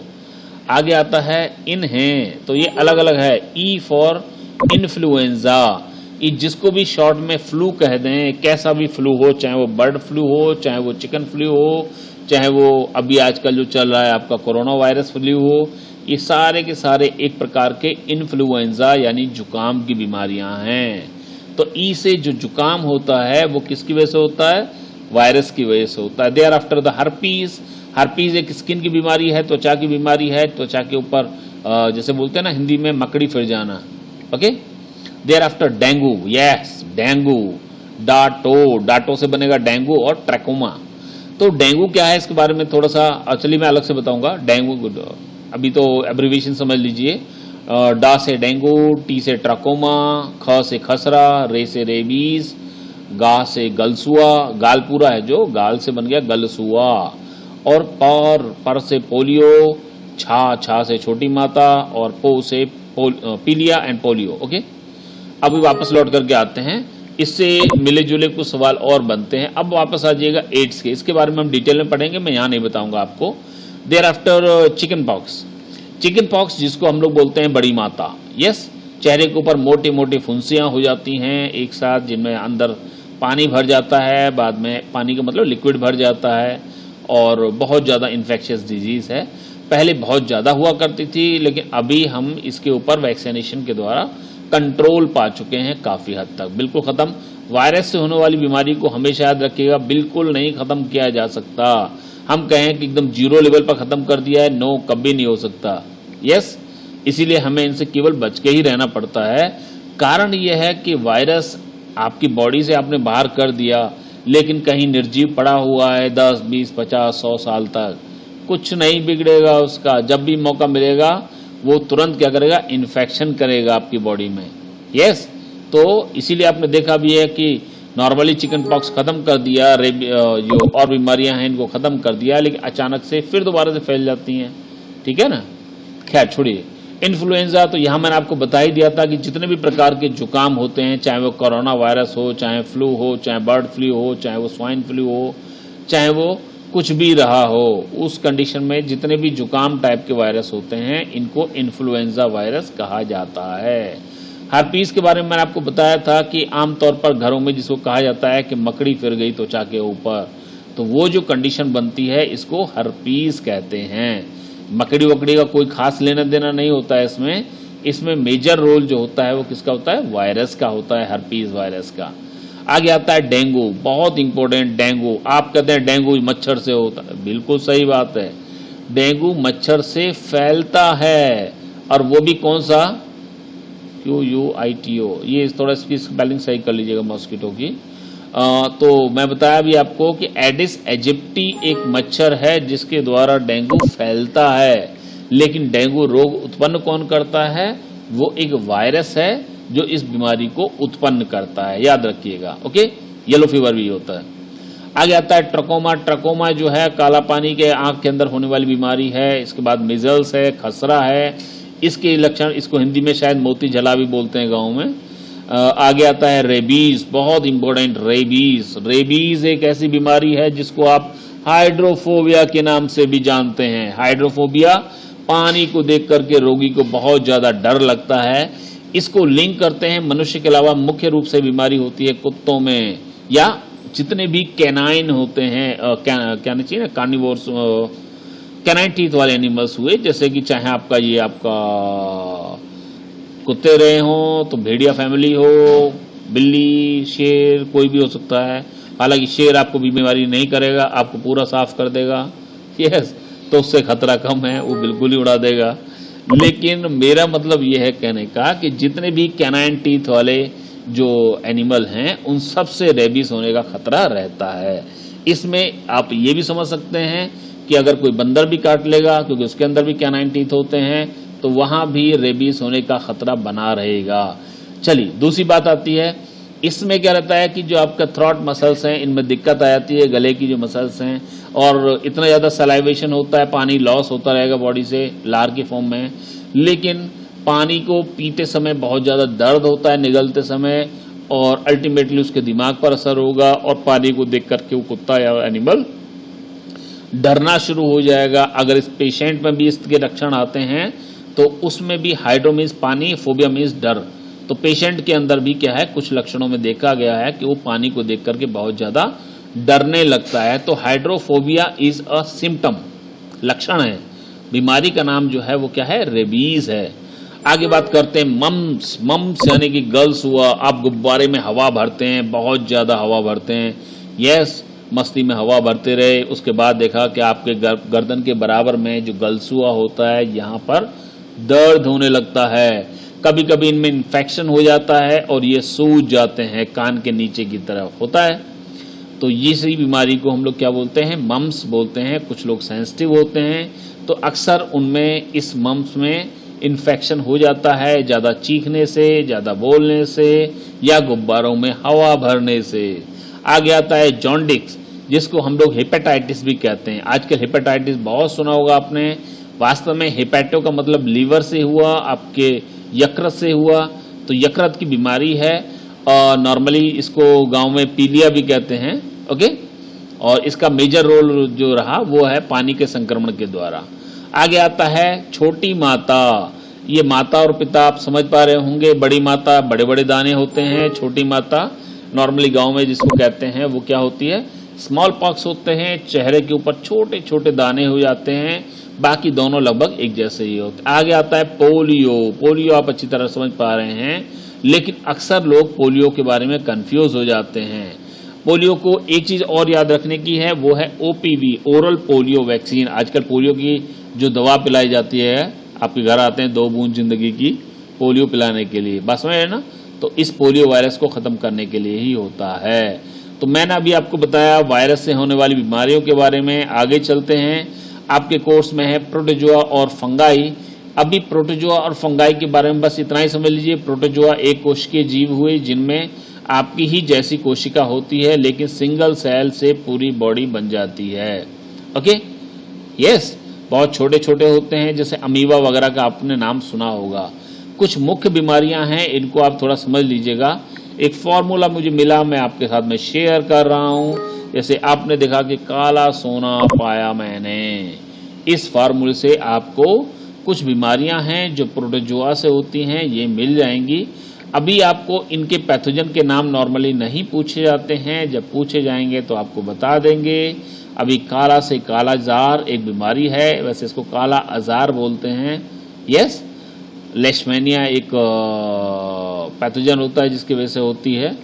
आगे आता है इन्हें, तो ये अलग अलग है। ई फॉर इन्फ्लुएंजा, ये जिसको भी शॉर्ट में फ्लू कह दें, कैसा भी फ्लू हो, चाहे वो बर्ड फ्लू हो, चाहे वो चिकन फ्लू हो, चाहे वो अभी आजकल जो चल रहा है आपका कोरोना वायरस फ्लू हो, ये सारे के सारे एक प्रकार के इन्फ्लुएंजा यानी जुकाम की बीमारियां हैं। तो ई से जो जुकाम होता है वो किसकी वजह से होता है, वायरस की वजह से होता है। Thereafter the herpes, herpes एक स्किन की बीमारी है, त्वचा की बीमारी है, त्वचा के ऊपर जैसे बोलते हैं ना हिंदी में मकड़ी फिर जाना, okay. Thereafter dengue, yes dengue, डाटो, डाटो से बनेगा डेंगू, और ट्रैकोमा। तो डेंगू क्या है इसके बारे में थोड़ा सा एक्चुअली मैं अलग से बताऊंगा। डेंगू अभी तो एब्रिविएशन समझ लीजिए। डा से डेंगू, टी से ट्रकोमा, ख से खसरा, रे से रेबीज, गा से गलसुआ, गाल पूरा है जो गाल से बन गया गलसुआ, और पर से पोलियो, छा से छोटी माता, और पो से पीलिया एंड पोलियो, ओके। अभी वापस लौट करके आते हैं, इससे मिले जुले कुछ सवाल और बनते हैं। अब वापस आ जाइएगा एड्स के, इसके बारे में हम डिटेल में पढ़ेंगे, मैं यहाँ नहीं बताऊंगा आपको। Thereafter chicken pox, chicken pox जिसको हम लोग बोलते हैं बड़ी माता, यस। चेहरे के ऊपर मोटी मोटी फुंसियां हो जाती हैं एक साथ, जिनमें अंदर पानी भर जाता है, बाद में पानी का मतलब लिक्विड भर जाता है, और बहुत ज़्यादा इन्फेक्शियस डिजीज है। पहले बहुत ज़्यादा हुआ करती थी, लेकिन अभी हम इसके ऊपर वैक्सीनेशन के द्वारा कंट्रोल पा चुके हैं काफ़ी हद तक, बिल्कुल ख़त्म। वायरस से होने वाली बीमारी को हमेशा याद रखिएगा, बिल्कुल नहीं ख़त्म किया जा सकता। हम कहें कि एकदम जीरो लेवल पर ख़त्म कर दिया है, नो, कभी नहीं हो सकता, यस। इसीलिए हमें इनसे केवल बच के ही रहना पड़ता है। कारण यह है कि वायरस आपकी बॉडी से आपने बाहर कर दिया, लेकिन कहीं निर्जीव पड़ा हुआ है 10, 20, 50, 100 साल तक, कुछ नहीं बिगड़ेगा उसका। जब भी मौका मिलेगा वो तुरंत क्या करेगा, इन्फेक्शन करेगा आपकी बॉडी में, यस। तो इसीलिए आपने देखा भी है कि नॉर्मली चिकन पॉक्स खत्म कर दिया, जो और बीमारियां हैं इनको खत्म कर दिया, लेकिन अचानक से फिर दोबारा से फैल जाती हैं, ठीक है ना। खैर छोड़िए, इन्फ्लुएंजा तो यहाँ मैंने आपको बता ही दिया था कि जितने भी प्रकार के जुकाम होते हैं, चाहे वो कोरोना वायरस हो, चाहे फ्लू हो, चाहे बर्ड फ्लू हो, चाहे वो स्वाइन फ्लू हो, चाहे वो कुछ भी रहा हो, उस कंडीशन में जितने भी जुकाम टाइप के वायरस होते हैं इनको इन्फ्लुएंजा वायरस कहा जाता है। हर्पीस के बारे में मैंने आपको बताया था कि आमतौर पर घरों में जिसको कहा जाता है कि मकड़ी फिर गई त्वचा के ऊपर, तो वो जो कंडीशन बनती है इसको हर्पीस कहते हैं। मकड़ी वकड़ी का कोई खास लेना देना नहीं होता है इसमें मेजर रोल जो होता है वो किसका होता है, वायरस का होता है, हर्पीस वायरस का। आगे आता है डेंगू, बहुत इंपॉर्टेंट। डेंगू, आप कहते हैं डेंगू मच्छर से होता है, बिल्कुल सही बात है। डेंगू मच्छर से फैलता है, और वो भी कौन सा, QUITO, ये थोड़ा इसकी स्पेलिंग सही कर लीजिएगा मॉस्किटो की। तो मैं बताया भी आपको कि एडिस एजिप्टी एक मच्छर है जिसके द्वारा डेंगू फैलता है, लेकिन डेंगू रोग उत्पन्न कौन करता है? वो एक वायरस है जो इस बीमारी को उत्पन्न करता है, याद रखिएगा। ओके, येलो फीवर भी होता है। आगे आता है ट्रकोमा। ट्रकोमा जो है काला पानी के आंख के अंदर होने वाली बीमारी है। इसके बाद मिजल्स है, खसरा है, इसके लक्षण, इसको हिंदी में शायद मोती झला भी बोलते हैं गाँव में। आगे आता है रेबीज, बहुत इंपॉर्टेंट, रेबीज। रेबीज एक ऐसी बीमारी है जिसको आप हाइड्रोफोबिया के नाम से भी जानते हैं। हाइड्रोफोबिया, पानी को देख करके रोगी को बहुत ज्यादा डर लगता है। इसको लिंक करते हैं मनुष्य के अलावा मुख्य रूप से बीमारी होती है कुत्तों में, या जितने भी कैनाइन होते हैं, कहना चाहिए ना, कार्निवोर्स, कैनाइन टीथ वाले एनिमल्स हुए, जैसे कि चाहे आपका ये आपका कुत्ते रहे हो तो भेड़िया फैमिली हो, बिल्ली, शेर, कोई भी हो सकता है। हालांकि शेर आपको बीमारी नहीं करेगा, आपको पूरा साफ कर देगा, यस, तो उससे खतरा कम है, वो बिल्कुल ही उड़ा देगा। लेकिन मेरा मतलब यह है कहने का कि जितने भी कैनाइन टीथ वाले जो एनिमल हैं उन सब से रेबीज होने का खतरा रहता है। इसमें आप ये भी समझ सकते हैं कि अगर कोई बंदर भी काट लेगा, क्योंकि उसके अंदर भी कैनाइन टीथ होते हैं, तो वहां भी रेबीज होने का खतरा बना रहेगा। चलिए, दूसरी बात आती है, इसमें क्या रहता है कि जो आपका थ्रॉट मसल्स हैं इनमें दिक्कत आ जाती है, गले की जो मसल्स हैं, और इतना ज़्यादा सलाइवेशन होता है, पानी लॉस होता रहेगा बॉडी से लार के फॉर्म में। लेकिन पानी को पीते समय बहुत ज़्यादा दर्द होता है निगलते समय, और अल्टीमेटली उसके दिमाग पर असर होगा, और पानी को देख करके वो कुत्ता या एनिमल डरना शुरू हो जाएगा। अगर इस पेशेंट में भी इसके लक्षण आते हैं तो उसमें भी हाइड्रो मीन्स पानी, फोबिया मीन्स डर, तो पेशेंट के अंदर भी क्या है, कुछ लक्षणों में देखा गया है कि वो पानी को देख करके बहुत ज्यादा डरने लगता है। तो हाइड्रोफोबिया इज अ सिम्टम, लक्षण है। बीमारी का नाम जो है वो क्या है, रेबीज है। आगे बात करते हैं मम्स। मम्स यानी कि गर्ल्स हुआ, आप गुब्बारे में हवा भरते हैं, बहुत ज्यादा हवा भरते हैं, यस, मस्ती में हवा भरते रहे, उसके बाद देखा कि आपके गर्दन के बराबर में जो गलसुआ होता है यहाँ पर दर्द होने लगता है। कभी कभी इनमें इन्फेक्शन हो जाता है और ये सूज जाते हैं, कान के नीचे की तरफ होता है। तो ये सी बीमारी को हम लोग क्या बोलते हैं, मम्स बोलते हैं। कुछ लोग सेंसिटिव होते हैं तो अक्सर उनमें इस मम्स में इन्फेक्शन हो जाता है, ज़्यादा चीखने से, ज़्यादा बोलने से, या गुब्बारों में हवा भरने से। आगे आता है जॉन्डिस, जिसको हम लोग हेपेटाइटिस भी कहते हैं। आजकल हेपेटाइटिस बहुत सुना होगा आपने। वास्तव में हेपेटो का मतलब लीवर से हुआ, आपके यकृत से हुआ, तो यकृत की बीमारी है, और नॉर्मली इसको गांव में पीलिया भी कहते हैं। ओके, और इसका मेजर रोल जो रहा वो है पानी के संक्रमण के द्वारा। आगे आता है छोटी माता। ये माता और पिता आप समझ पा रहे होंगे। बड़ी माता बड़े बड़े दाने होते हैं, छोटी माता नॉर्मली गांव में जिसको कहते हैं वो क्या होती है, स्मॉल पॉक्स होते हैं, चेहरे के ऊपर छोटे छोटे दाने हो जाते हैं, बाकी दोनों लगभग एक जैसे ही होते हैं। आगे आता है पोलियो। पोलियो आप अच्छी तरह समझ पा रहे हैं, लेकिन अक्सर लोग पोलियो के बारे में कंफ्यूज हो जाते हैं। पोलियो को एक चीज और याद रखने की है, वो है ओपीवी, ओरल पोलियो वैक्सीन। आजकल पोलियो की जो दवा पिलाई जाती है, आपके घर आते हैं 2 बूंद जिंदगी की पोलियो पिलाने के लिए, बस में है ना, तो इस पोलियो वायरस को खत्म करने के लिए ही होता है। तो मैंने अभी आपको बताया वायरस से होने वाली बीमारियों के बारे में। आगे चलते हैं, आपके कोर्स में है प्रोटोजोआ और फंगाई। अभी प्रोटोजोआ और फंगाई के बारे में बस इतना ही समझ लीजिए। प्रोटोजोआ एक कोशिकीय जीव हुए जिनमें आपकी ही जैसी कोशिका होती है, लेकिन सिंगल सेल से पूरी बॉडी बन जाती है। ओके, यस, बहुत छोटे छोटे होते हैं, जैसे अमीबा वगैरह का आपने नाम सुना होगा। कुछ मुख्य बीमारियां हैं, इनको आप थोड़ा समझ लीजिएगा। एक फॉर्मूला मुझे मिला, मैं आपके साथ में शेयर कर रहा हूं। जैसे आपने देखा कि काला सोना पाया मैंने, इस फार्मूले से आपको कुछ बीमारियां हैं जो प्रोटोजोआ से होती हैं, ये मिल जाएंगी। अभी आपको इनके पैथोजन के नाम नॉर्मली नहीं पूछे जाते हैं, जब पूछे जाएंगे तो आपको बता देंगे। अभी काला से काला जार एक बीमारी है, वैसे इसको काला अजार बोलते हैं। यस, लेशमेनिया एक पैथोजन होता है जिसकी वजह से होती है।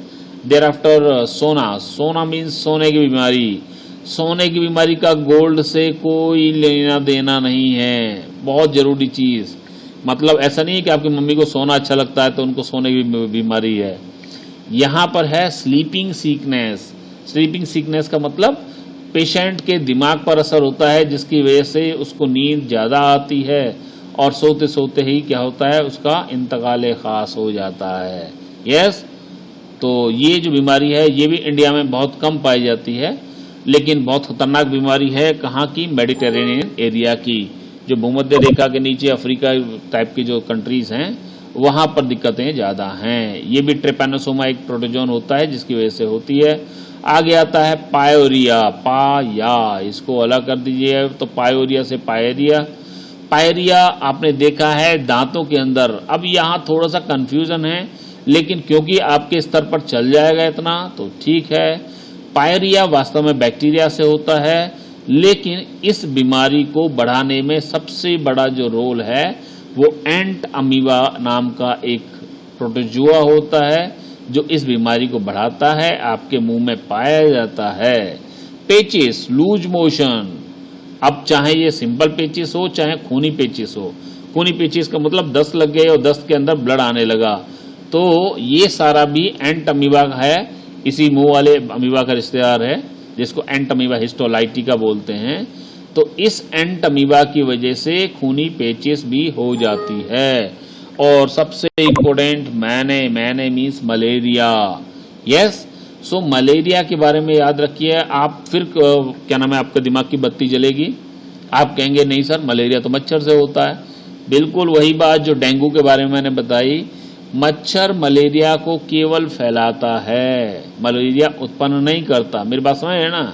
देयर आफ्टर सोना, सोना मीन्स सोने की बीमारी। सोने की बीमारी का गोल्ड से कोई लेना देना नहीं है, बहुत जरूरी चीज। मतलब ऐसा नहीं है कि आपकी मम्मी को सोना अच्छा लगता है तो उनको सोने की बीमारी है। यहाँ पर है स्लीपिंग सिकनेस। स्लीपिंग सिकनेस का मतलब पेशेंट के दिमाग पर असर होता है, जिसकी वजह से उसको नींद ज़्यादा आती है और सोते सोते ही क्या होता है, उसका इंतकाल खास हो जाता है। यस, तो ये जो बीमारी है ये भी इंडिया में बहुत कम पाई जाती है, लेकिन बहुत खतरनाक बीमारी है। कहाँ की? मेडिटेरेनियन एरिया की, जो भूमध्य रेखा के नीचे अफ्रीका टाइप की जो कंट्रीज़ हैं वहाँ पर दिक्कतें ज़्यादा हैं। ये भी ट्रिपैनोसोमा एक प्रोटोजोन होता है जिसकी वजह से होती है। आगे आता है पायोरिया। पाया, इसको अलग कर दीजिए तो पायोरिया से पायरिया। पायरिया आपने देखा है दांतों के अंदर। अब यहाँ थोड़ा सा कंफ्यूजन है, लेकिन क्योंकि आपके स्तर पर चल जाएगा इतना तो ठीक है। पायरिया वास्तव में बैक्टीरिया से होता है, लेकिन इस बीमारी को बढ़ाने में सबसे बड़ा जो रोल है वो एंट अमीबा नाम का एक प्रोटोजुआ होता है, जो इस बीमारी को बढ़ाता है, आपके मुंह में पाया जाता है। पेचिस, लूज मोशन। अब चाहे ये सिंपल पेचिस हो चाहे खूनी पेचिस हो। खूनी पेचिस का मतलब दस्त लग गए और दस्त के अंदर ब्लड आने लगा, तो ये सारा भी एंट अमीबा है, इसी मुंह वाले अमीबा का रिश्तेदार है, जिसको एंट अमीबा हिस्टोलाइटिका बोलते हैं। तो इस एंट अमीबा की वजह से खूनी पेचिस भी हो जाती है। और सबसे इम्पोर्टेंट मैंने मीन्स मलेरिया। यस, सो मलेरिया के बारे में याद रखिए आप। फिर क्या नाम है, आपका दिमाग की बत्ती जलेगी, आप कहेंगे नहीं सर मलेरिया तो मच्छर से होता है। बिल्कुल वही बात जो डेंगू के बारे में मैंने बताई। मच्छर मलेरिया को केवल फैलाता है, मलेरिया उत्पन्न नहीं करता। मेरी बात समझ है ना?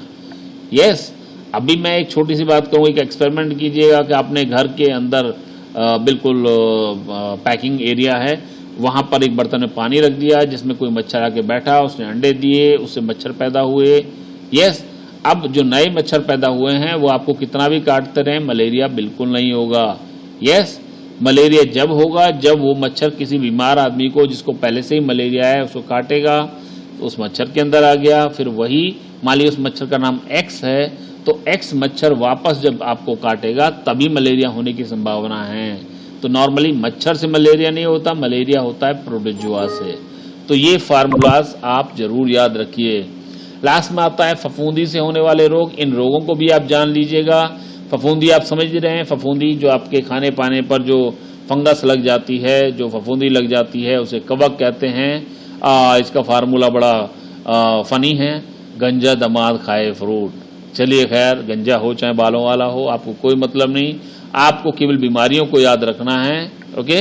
यस, अभी मैं एक छोटी सी बात कहूँ, एक एक्सपेरिमेंट कीजिएगा कि आपने घर के अंदर बिल्कुल पैकिंग एरिया है, वहाँ पर एक बर्तन में पानी रख दिया जिसमें कोई मच्छर आके बैठा, उसने अंडे दिए, उससे मच्छर पैदा हुए। यस, अब जो नए मच्छर पैदा हुए हैं वो आपको कितना भी काटते रहें, मलेरिया बिल्कुल नहीं होगा। यस, मलेरिया जब होगा जब वो मच्छर किसी बीमार आदमी को, जिसको पहले से ही मलेरिया है, उसको काटेगा, तो उस मच्छर के अंदर आ गया। फिर वही मान लीजिए उस मच्छर का नाम एक्स है, तो एक्स मच्छर वापस जब आपको काटेगा तभी मलेरिया होने की संभावना है। तो नॉर्मली मच्छर से मलेरिया नहीं होता, मलेरिया होता है प्रोटोजुआ से। तो ये फार्मूलाज आप जरूर याद रखिए। लास्ट में आता है फफूंदी से होने वाले रोग। इन रोगों को भी आप जान लीजिएगा। फफूंदी आप समझ रहे हैं, फफूंदी जो आपके खाने पाने पर जो फंगस लग जाती है, जो फफूंदी लग जाती है, उसे कवक कहते हैं। इसका फार्मूला बड़ा फनी है, गंजा दमाद खाए फ्रूट। चलिए खैर, गंजा हो चाहे बालों वाला हो, आपको कोई मतलब नहीं, आपको केवल बीमारियों को याद रखना है। ओके,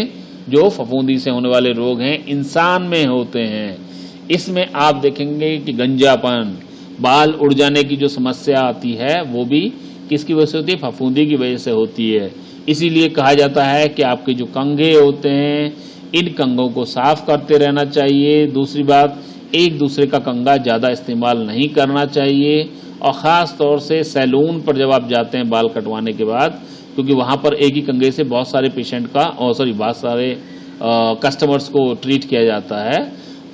जो फफूंदी से होने वाले रोग हैं इंसान में होते हैं। इसमें आप देखेंगे कि गंजापन, बाल उड़ जाने की जो समस्या आती है वो भी किसकी वजह से होती है? फफूंदी की वजह से होती है। इसीलिए कहा जाता है कि आपके जो कंघे होते हैं इन कंघों को साफ करते रहना चाहिए। दूसरी बात, एक दूसरे का कंघा ज़्यादा इस्तेमाल नहीं करना चाहिए, और ख़ास तौर से सैलून पर जब आप जाते हैं बाल कटवाने के बाद, क्योंकि वहाँ पर एक ही कंघे से बहुत सारे पेशेंट का बहुत सारे कस्टमर्स को ट्रीट किया जाता है।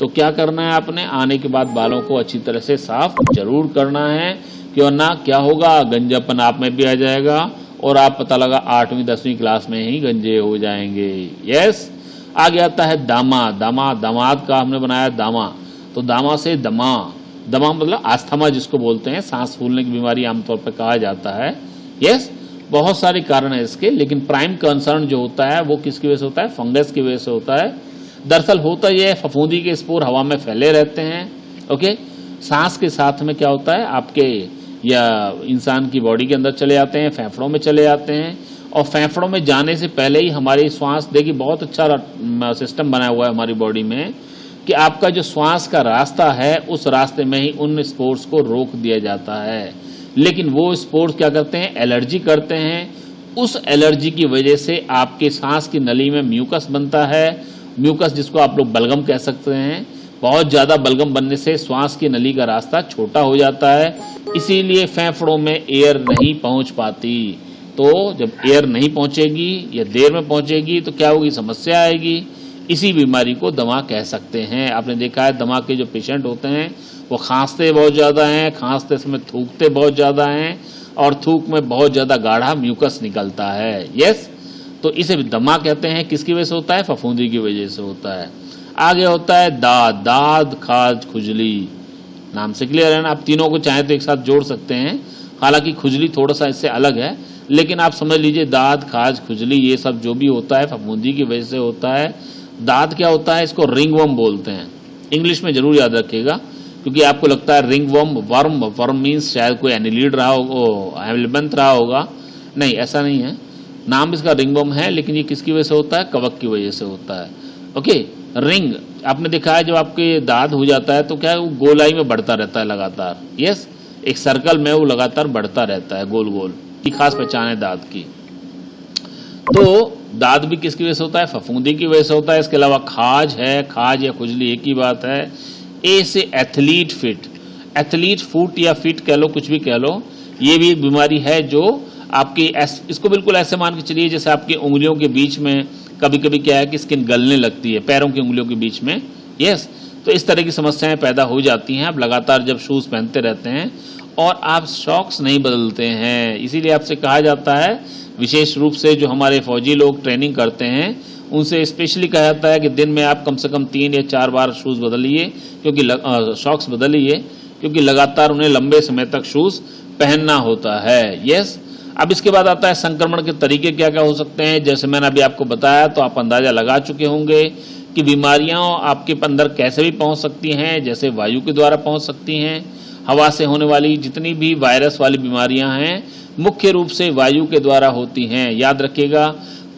तो क्या करना है, आपने आने के बाद बालों को अच्छी तरह से साफ जरूर करना है, क्यों ना क्या होगा, गंजापन आप में भी आ जाएगा और आप पता लगा 8वीं 10वीं क्लास में ही गंजे हो जाएंगे। यस, आगे आता है दामा। दामाद का हमने बनाया दामा। तो दामा से दमा मतलब आस्थमा जिसको बोलते हैं, सांस फूलने की बीमारी आमतौर पर कहा जाता है। यस, बहुत सारे कारण है इसके, लेकिन प्राइम कंसर्न जो होता है वो किसकी वजह से होता है? फंगस की वजह से होता है। दरअसल होता यह है, फफूंदी के स्पोर हवा में फैले रहते हैं। ओके, सांस के साथ में क्या होता है, आपके या इंसान की बॉडी के अंदर चले जाते हैं, फेफड़ों में चले जाते हैं, और फेफड़ों में जाने से पहले ही हमारी श्वास, देखिए बहुत अच्छा सिस्टम बनाया हुआ है हमारी बॉडी में कि आपका जो श्वास का रास्ता है उस रास्ते में ही उन स्पोर्स को रोक दिया जाता है। लेकिन वो स्पोर्स क्या करते हैं? एलर्जी करते हैं। उस एलर्जी की वजह से आपके सांस की नली में म्यूकस बनता है। म्यूकस जिसको आप लोग बलगम कह सकते हैं। बहुत ज़्यादा बलगम बनने से श्वास की नली का रास्ता छोटा हो जाता है, इसीलिए फेफड़ों में एयर नहीं पहुंच पाती। तो जब एयर नहीं पहुंचेगी या देर में पहुंचेगी तो क्या होगी? समस्या आएगी। इसी बीमारी को दमा कह सकते हैं। आपने देखा है दमा के जो पेशेंट होते हैं वो खांसते बहुत ज़्यादा हैं, खांसते समय थूकते बहुत ज़्यादा हैं, और थूक में बहुत ज़्यादा गाढ़ा म्यूकस निकलता है। यस, तो इसे दमा कहते हैं। किसकी वजह से होता है? फफूंदी की वजह से होता है। आगे होता है दाद, दाद खाज खुजली, नाम से क्लियर है ना। आप तीनों को चाहे तो एक साथ जोड़ सकते हैं, हालांकि खुजली थोड़ा सा इससे अलग है, लेकिन आप समझ लीजिए दाद खाज खुजली ये सब जो भी होता है फफूंदी की वजह से होता है। दाद क्या होता है, इसको रिंगवर्म बोलते हैं, इंग्लिश में जरूर याद रखिएगा, क्योंकि आपको लगता है रिंगवर्म, वर्म, वर्म मीन्स शायद कोई एनिलीड रहा होगा, हेमिल्बंथ रहा होगा, नहीं ऐसा नहीं है, नाम इसका रिंगवर्म है, लेकिन ये किसकी वजह से होता है, कवक की वजह से होता है। ओके, रिंग आपने देखा है जब आपके दांत हो जाता है तो क्या है, वो गोलाई में बढ़ता रहता है लगातार, यस, एक सर्कल में वो लगातार बढ़ता रहता है गोल गोल, की खास पहचान है दांत की। तो दांत भी किसकी वजह से होता है, फफूंदी की वजह से होता है। इसके अलावा खाज है, खाज या खुजली एक ही बात है। ए से एथलीट फिट, एथलीट फुट या फिट कह लो, कुछ भी कह लो, ये भी एक बीमारी है जो आपकी इसको बिल्कुल ऐसे मान के चलिए जैसे आपकी उंगलियों के बीच में कभी कभी क्या है कि स्किन गलने लगती है, पैरों की उंगलियों के बीच में, यस, तो इस तरह की समस्याएं पैदा हो जाती हैं। आप लगातार जब शूज पहनते रहते हैं और आप सॉक्स नहीं बदलते हैं, इसीलिए आपसे कहा जाता है, विशेष रूप से जो हमारे फौजी लोग ट्रेनिंग करते हैं उनसे स्पेशली कहा जाता है कि दिन में आप कम से कम 3 या 4 बार शूज बदलिए, क्योंकि सॉक्स बदलिए, क्योंकि लगातार उन्हें लंबे समय तक शूज पहनना होता है, यस। अब इसके बाद आता है संक्रमण के तरीके क्या क्या हो सकते हैं। जैसे मैंने अभी आपको बताया तो आप अंदाजा लगा चुके होंगे कि बीमारियां आपके अंदर कैसे भी पहुंच सकती हैं, जैसे वायु के द्वारा पहुंच सकती हैं, हवा से होने वाली जितनी भी वायरस वाली बीमारियां हैं मुख्य रूप से वायु के द्वारा होती हैं, याद रखिएगा।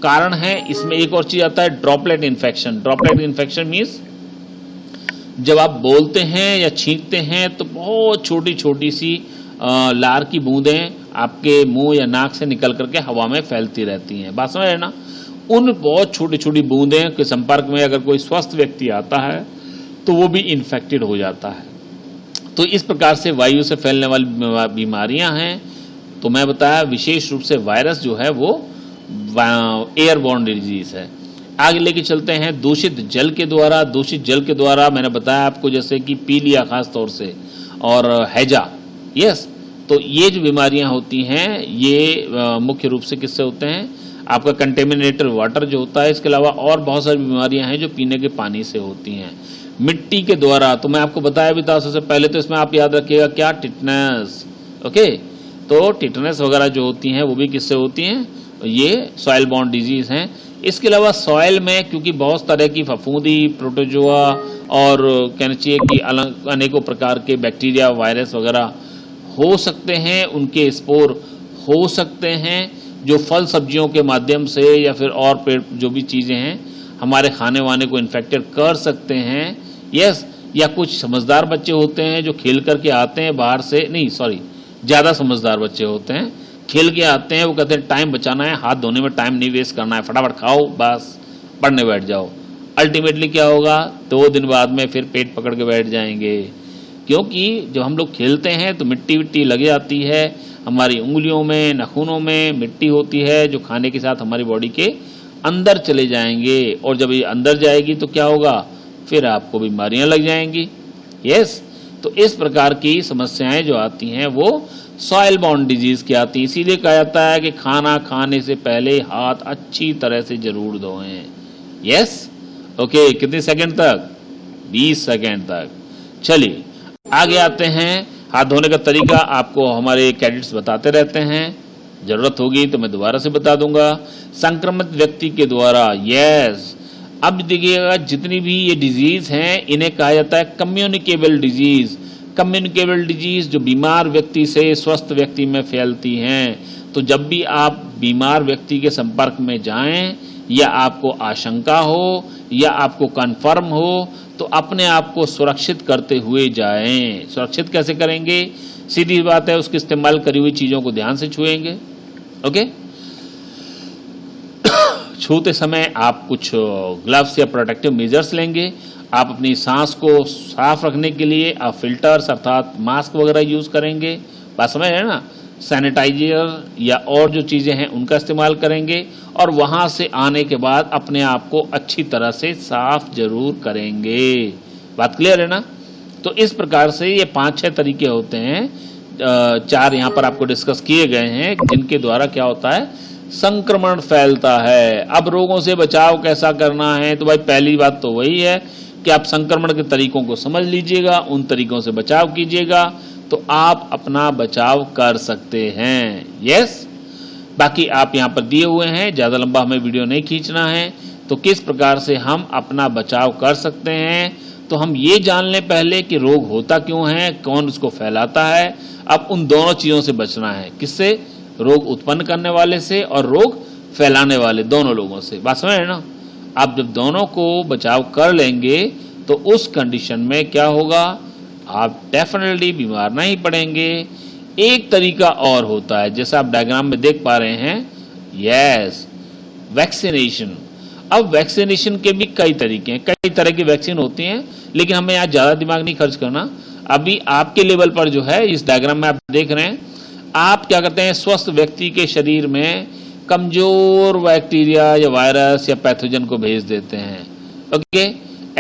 कारण है इसमें एक और चीज आता है droplet infection. Droplet infection means जब आप बोलते हैं या छींकते हैं तो बहुत छोटी छोटी सी लार की बूंदें आपके मुंह या नाक से निकल करके हवा में फैलती रहती हैं, बात समझ रहे ना। उन बहुत छोटी छोटी बूंदें के संपर्क में अगर कोई स्वस्थ व्यक्ति आता है तो वो भी इन्फेक्टेड हो जाता है। तो इस प्रकार से वायु से फैलने वाली बीमारियां हैं। तो मैं बताया विशेष रूप से वायरस जो है वो एयरबॉर्न डिजीज है। आगे लेके चलते हैं दूषित जल के द्वारा। दूषित जल के द्वारा मैंने बताया आपको, जैसे कि पीलिया खास तौर से और हैजा, यस। तो ये जो बीमारियां होती हैं ये मुख्य रूप से किससे होते हैं, आपका कंटेमिनेटेड वाटर जो होता है। इसके अलावा और बहुत सारी बीमारियां हैं जो पीने के पानी से होती हैं। मिट्टी के द्वारा तो मैं आपको बताया भी था सबसे पहले, तो इसमें आप याद रखिएगा क्या, टिटनेस, ओके। तो टिटनेस वगैरह जो होती हैं वो भी किससे होती हैं, ये सॉइल बॉर्न डिजीज हैं। इसके अलावा सॉइल में क्योंकि बहुत तरह की फफूंदी, प्रोटोजोआ और कहना चाहिए कि अनेकों प्रकार के बैक्टीरिया, वायरस वगैरह हो सकते हैं, उनके स्पोर हो सकते हैं जो फल सब्जियों के माध्यम से या फिर और पेड़ जो भी चीज़ें हैं हमारे खाने वाने को इन्फेक्टेड कर सकते हैं, यस। या कुछ समझदार बच्चे होते हैं जो खेल करके आते हैं बाहर से, नहीं सॉरी, ज़्यादा समझदार बच्चे होते हैं, खेल के आते हैं, वो कहते हैं टाइम बचाना है, हाथ धोने में टाइम नहीं वेस्ट करना है, फटाफट खाओ बस पढ़ने बैठ जाओ। अल्टीमेटली क्या होगा, 2 दिन बाद में फिर पेट पकड़ के बैठ जाएंगे, क्योंकि जब हम लोग खेलते हैं तो मिट्टी विट्टी लग जाती है, हमारी उंगलियों में, नाखूनों में मिट्टी होती है जो खाने के साथ हमारी बॉडी के अंदर चले जाएंगे, और जब ये अंदर जाएगी तो क्या होगा, फिर आपको बीमारियां लग जाएंगी, यस। तो इस प्रकार की समस्याएं जो आती हैं वो सॉइल बॉर्न डिजीज की आती है। इसीलिए कहा जाता है कि खाना खाने से पहले हाथ अच्छी तरह से जरूर धोएं, यस, ओके। कितने सेकंड तक, 20 सेकंड तक। चलिए आगे आते हैं। हाथ धोने का तरीका आपको हमारे कैडेट्स बताते रहते हैं, जरूरत होगी तो मैं दोबारा से बता दूंगा। संक्रमित व्यक्ति के द्वारा, यस। अब देखिएगा जितनी भी ये डिजीज हैं इन्हें कहा जाता है कम्युनिकेबल डिजीज। कम्युनिकेबल डिजीज जो बीमार व्यक्ति से स्वस्थ व्यक्ति में फैलती हैं। तो जब भी आप बीमार व्यक्ति के संपर्क में जाएं या आपको आशंका हो या आपको कंफर्म हो तो अपने आप को सुरक्षित करते हुए जाएं। सुरक्षित कैसे करेंगे, सीधी बात है, उसके इस्तेमाल करी हुई चीजों को ध्यान से छुएंगे, ओके। छूते समय आप कुछ ग्लव्स या प्रोटेक्टिव मेजर्स लेंगे। आप अपनी सांस को साफ रखने के लिए आप फिल्टर्स अर्थात मास्क वगैरह यूज करेंगे, बात समझ रहे हैं ना। सैनिटाइजर या और जो चीजें हैं उनका इस्तेमाल करेंगे, और वहां से आने के बाद अपने आप को अच्छी तरह से साफ जरूर करेंगे, बात क्लियर है ना। तो इस प्रकार से ये 5-6 तरीके होते हैं, 4 यहाँ पर आपको डिस्कस किए गए हैं जिनके द्वारा क्या होता है, संक्रमण फैलता है। अब रोगों से बचाव कैसा करना है, तो भाई पहली बात तो वही है कि आप संक्रमण के तरीकों को समझ लीजिएगा, उन तरीकों से बचाव कीजिएगा, तो आप अपना बचाव कर सकते हैं। यस, बाकी आप यहाँ पर दिए हुए हैं, ज़्यादा लंबा हमें वीडियो नहीं खींचना है। तो किस प्रकार से हम अपना बचाव कर सकते हैं, तो हम ये जान लें पहले कि रोग होता क्यों है, कौन उसको फैलाता है। अब उन दोनों चीज़ों से बचना है, किससे? रोग उत्पन्न करने वाले से और रोग फैलाने वाले, दोनों लोगों से। बात समझ रहे ना? आप जब दोनों को बचाव कर लेंगे तो उस कंडीशन में क्या होगा, आप डेफिनेटली बीमार नहीं पड़ेंगे। एक तरीका और होता है, जैसा आप डायग्राम में देख पा रहे हैं, यस, वैक्सीनेशन। अब वैक्सीनेशन के भी कई तरीके हैं, कई तरह की वैक्सीन होती हैं, लेकिन हमें यहाँ ज़्यादा दिमाग नहीं खर्च करना। अभी आपके लेवल पर जो है, इस डायग्राम में आप देख रहे हैं, आप क्या करते हैं, स्वस्थ व्यक्ति के शरीर में कमजोर बैक्टीरिया या वायरस या पैथोजन को भेज देते हैं। ओके,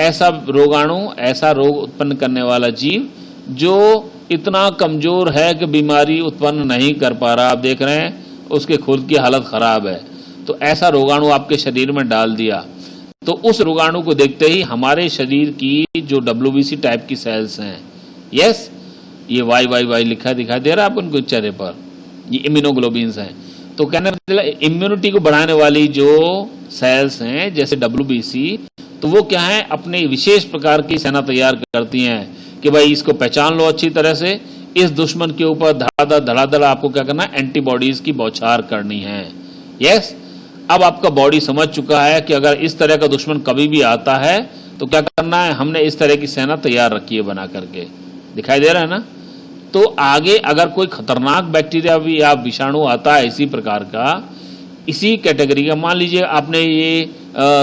ऐसा रोगाणु, ऐसा रोग उत्पन्न करने वाला जीव जो इतना कमजोर है कि बीमारी उत्पन्न नहीं कर पा रहा, आप देख रहे हैं उसके खुद की हालत खराब है, तो ऐसा रोगाणु आपके शरीर में डाल दिया, तो उस रोगाणु को देखते ही हमारे शरीर की जो WBC टाइप की सेल्स हैं, यस, ये YYY लिखा दिखाई दे रहा है आपको उनके चेहरे पर, ये इम्यूनोग्लोबिन्स हैं। तो कहने का मतलब इम्यूनिटी को बढ़ाने वाली जो सेल्स हैं जैसे WBC, तो वो क्या है, अपने विशेष प्रकार की सेना तैयार करती हैं कि भाई इसको पहचान लो अच्छी तरह से, इस दुश्मन के ऊपर धड़ाधड़ आपको क्या करना है, एंटीबॉडीज की बौछार करनी है। यस, अब आपका बॉडी समझ चुका है कि अगर इस तरह का दुश्मन कभी भी आता है तो क्या करना है, हमने इस तरह की सेना तैयार रखी है बना करके, दिखाई दे रहा है ना। तो आगे अगर कोई खतरनाक बैक्टीरिया भी या विषाणु आता है इसी प्रकार का, इसी कैटेगरी का, मान लीजिए आपने ये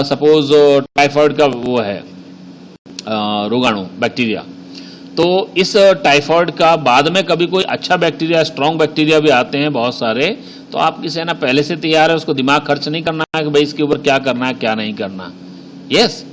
सपोज टाइफाइड का वो है रोगाणु बैक्टीरिया, तो इस टाइफाइड का बाद में कभी कोई अच्छा बैक्टीरिया, स्ट्रॉन्ग बैक्टीरिया भी आते हैं बहुत सारे, तो आपकी सेना पहले से तैयार है, उसको दिमाग खर्च नहीं करना है कि भाई इसके ऊपर क्या करना है क्या नहीं करना। यस,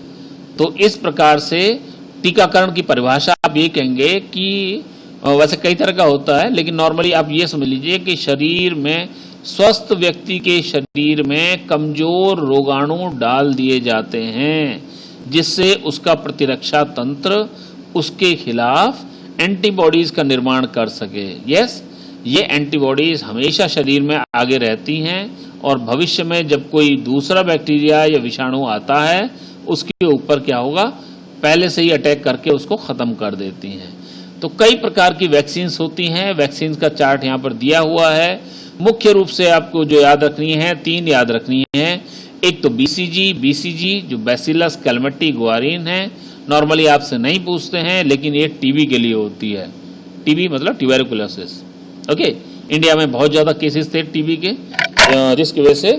तो इस प्रकार से टीकाकरण की परिभाषा आप ये कहेंगे कि वैसे कई तरह का होता है, लेकिन नॉर्मली आप ये समझ लीजिए कि शरीर में, स्वस्थ व्यक्ति के शरीर में कमजोर रोगाणु डाल दिए जाते हैं, जिससे उसका प्रतिरक्षा तंत्र उसके खिलाफ एंटीबॉडीज का निर्माण कर सके। यस, ये एंटीबॉडीज हमेशा शरीर में आगे रहती हैं और भविष्य में जब कोई दूसरा बैक्टीरिया या विषाणु आता है उसके ऊपर क्या होगा, पहले से ही अटैक करके उसको खत्म कर देती हैं। तो कई प्रकार की वैक्सीन्स होती हैं, वैक्सीन्स का चार्ट यहाँ पर दिया हुआ है। मुख्य रूप से आपको जो याद रखनी है, 3 याद रखनी है। एक तो BCG जो बैसिलस कैलमेटी गुआरिन है, नॉर्मली आपसे नहीं पूछते हैं, लेकिन ये टीबी के लिए होती है। टीबी मतलब ट्यूबरकुलोसिस। ओके, इंडिया में बहुत ज़्यादा केसेस थे टीबी के, जिसकी वजह से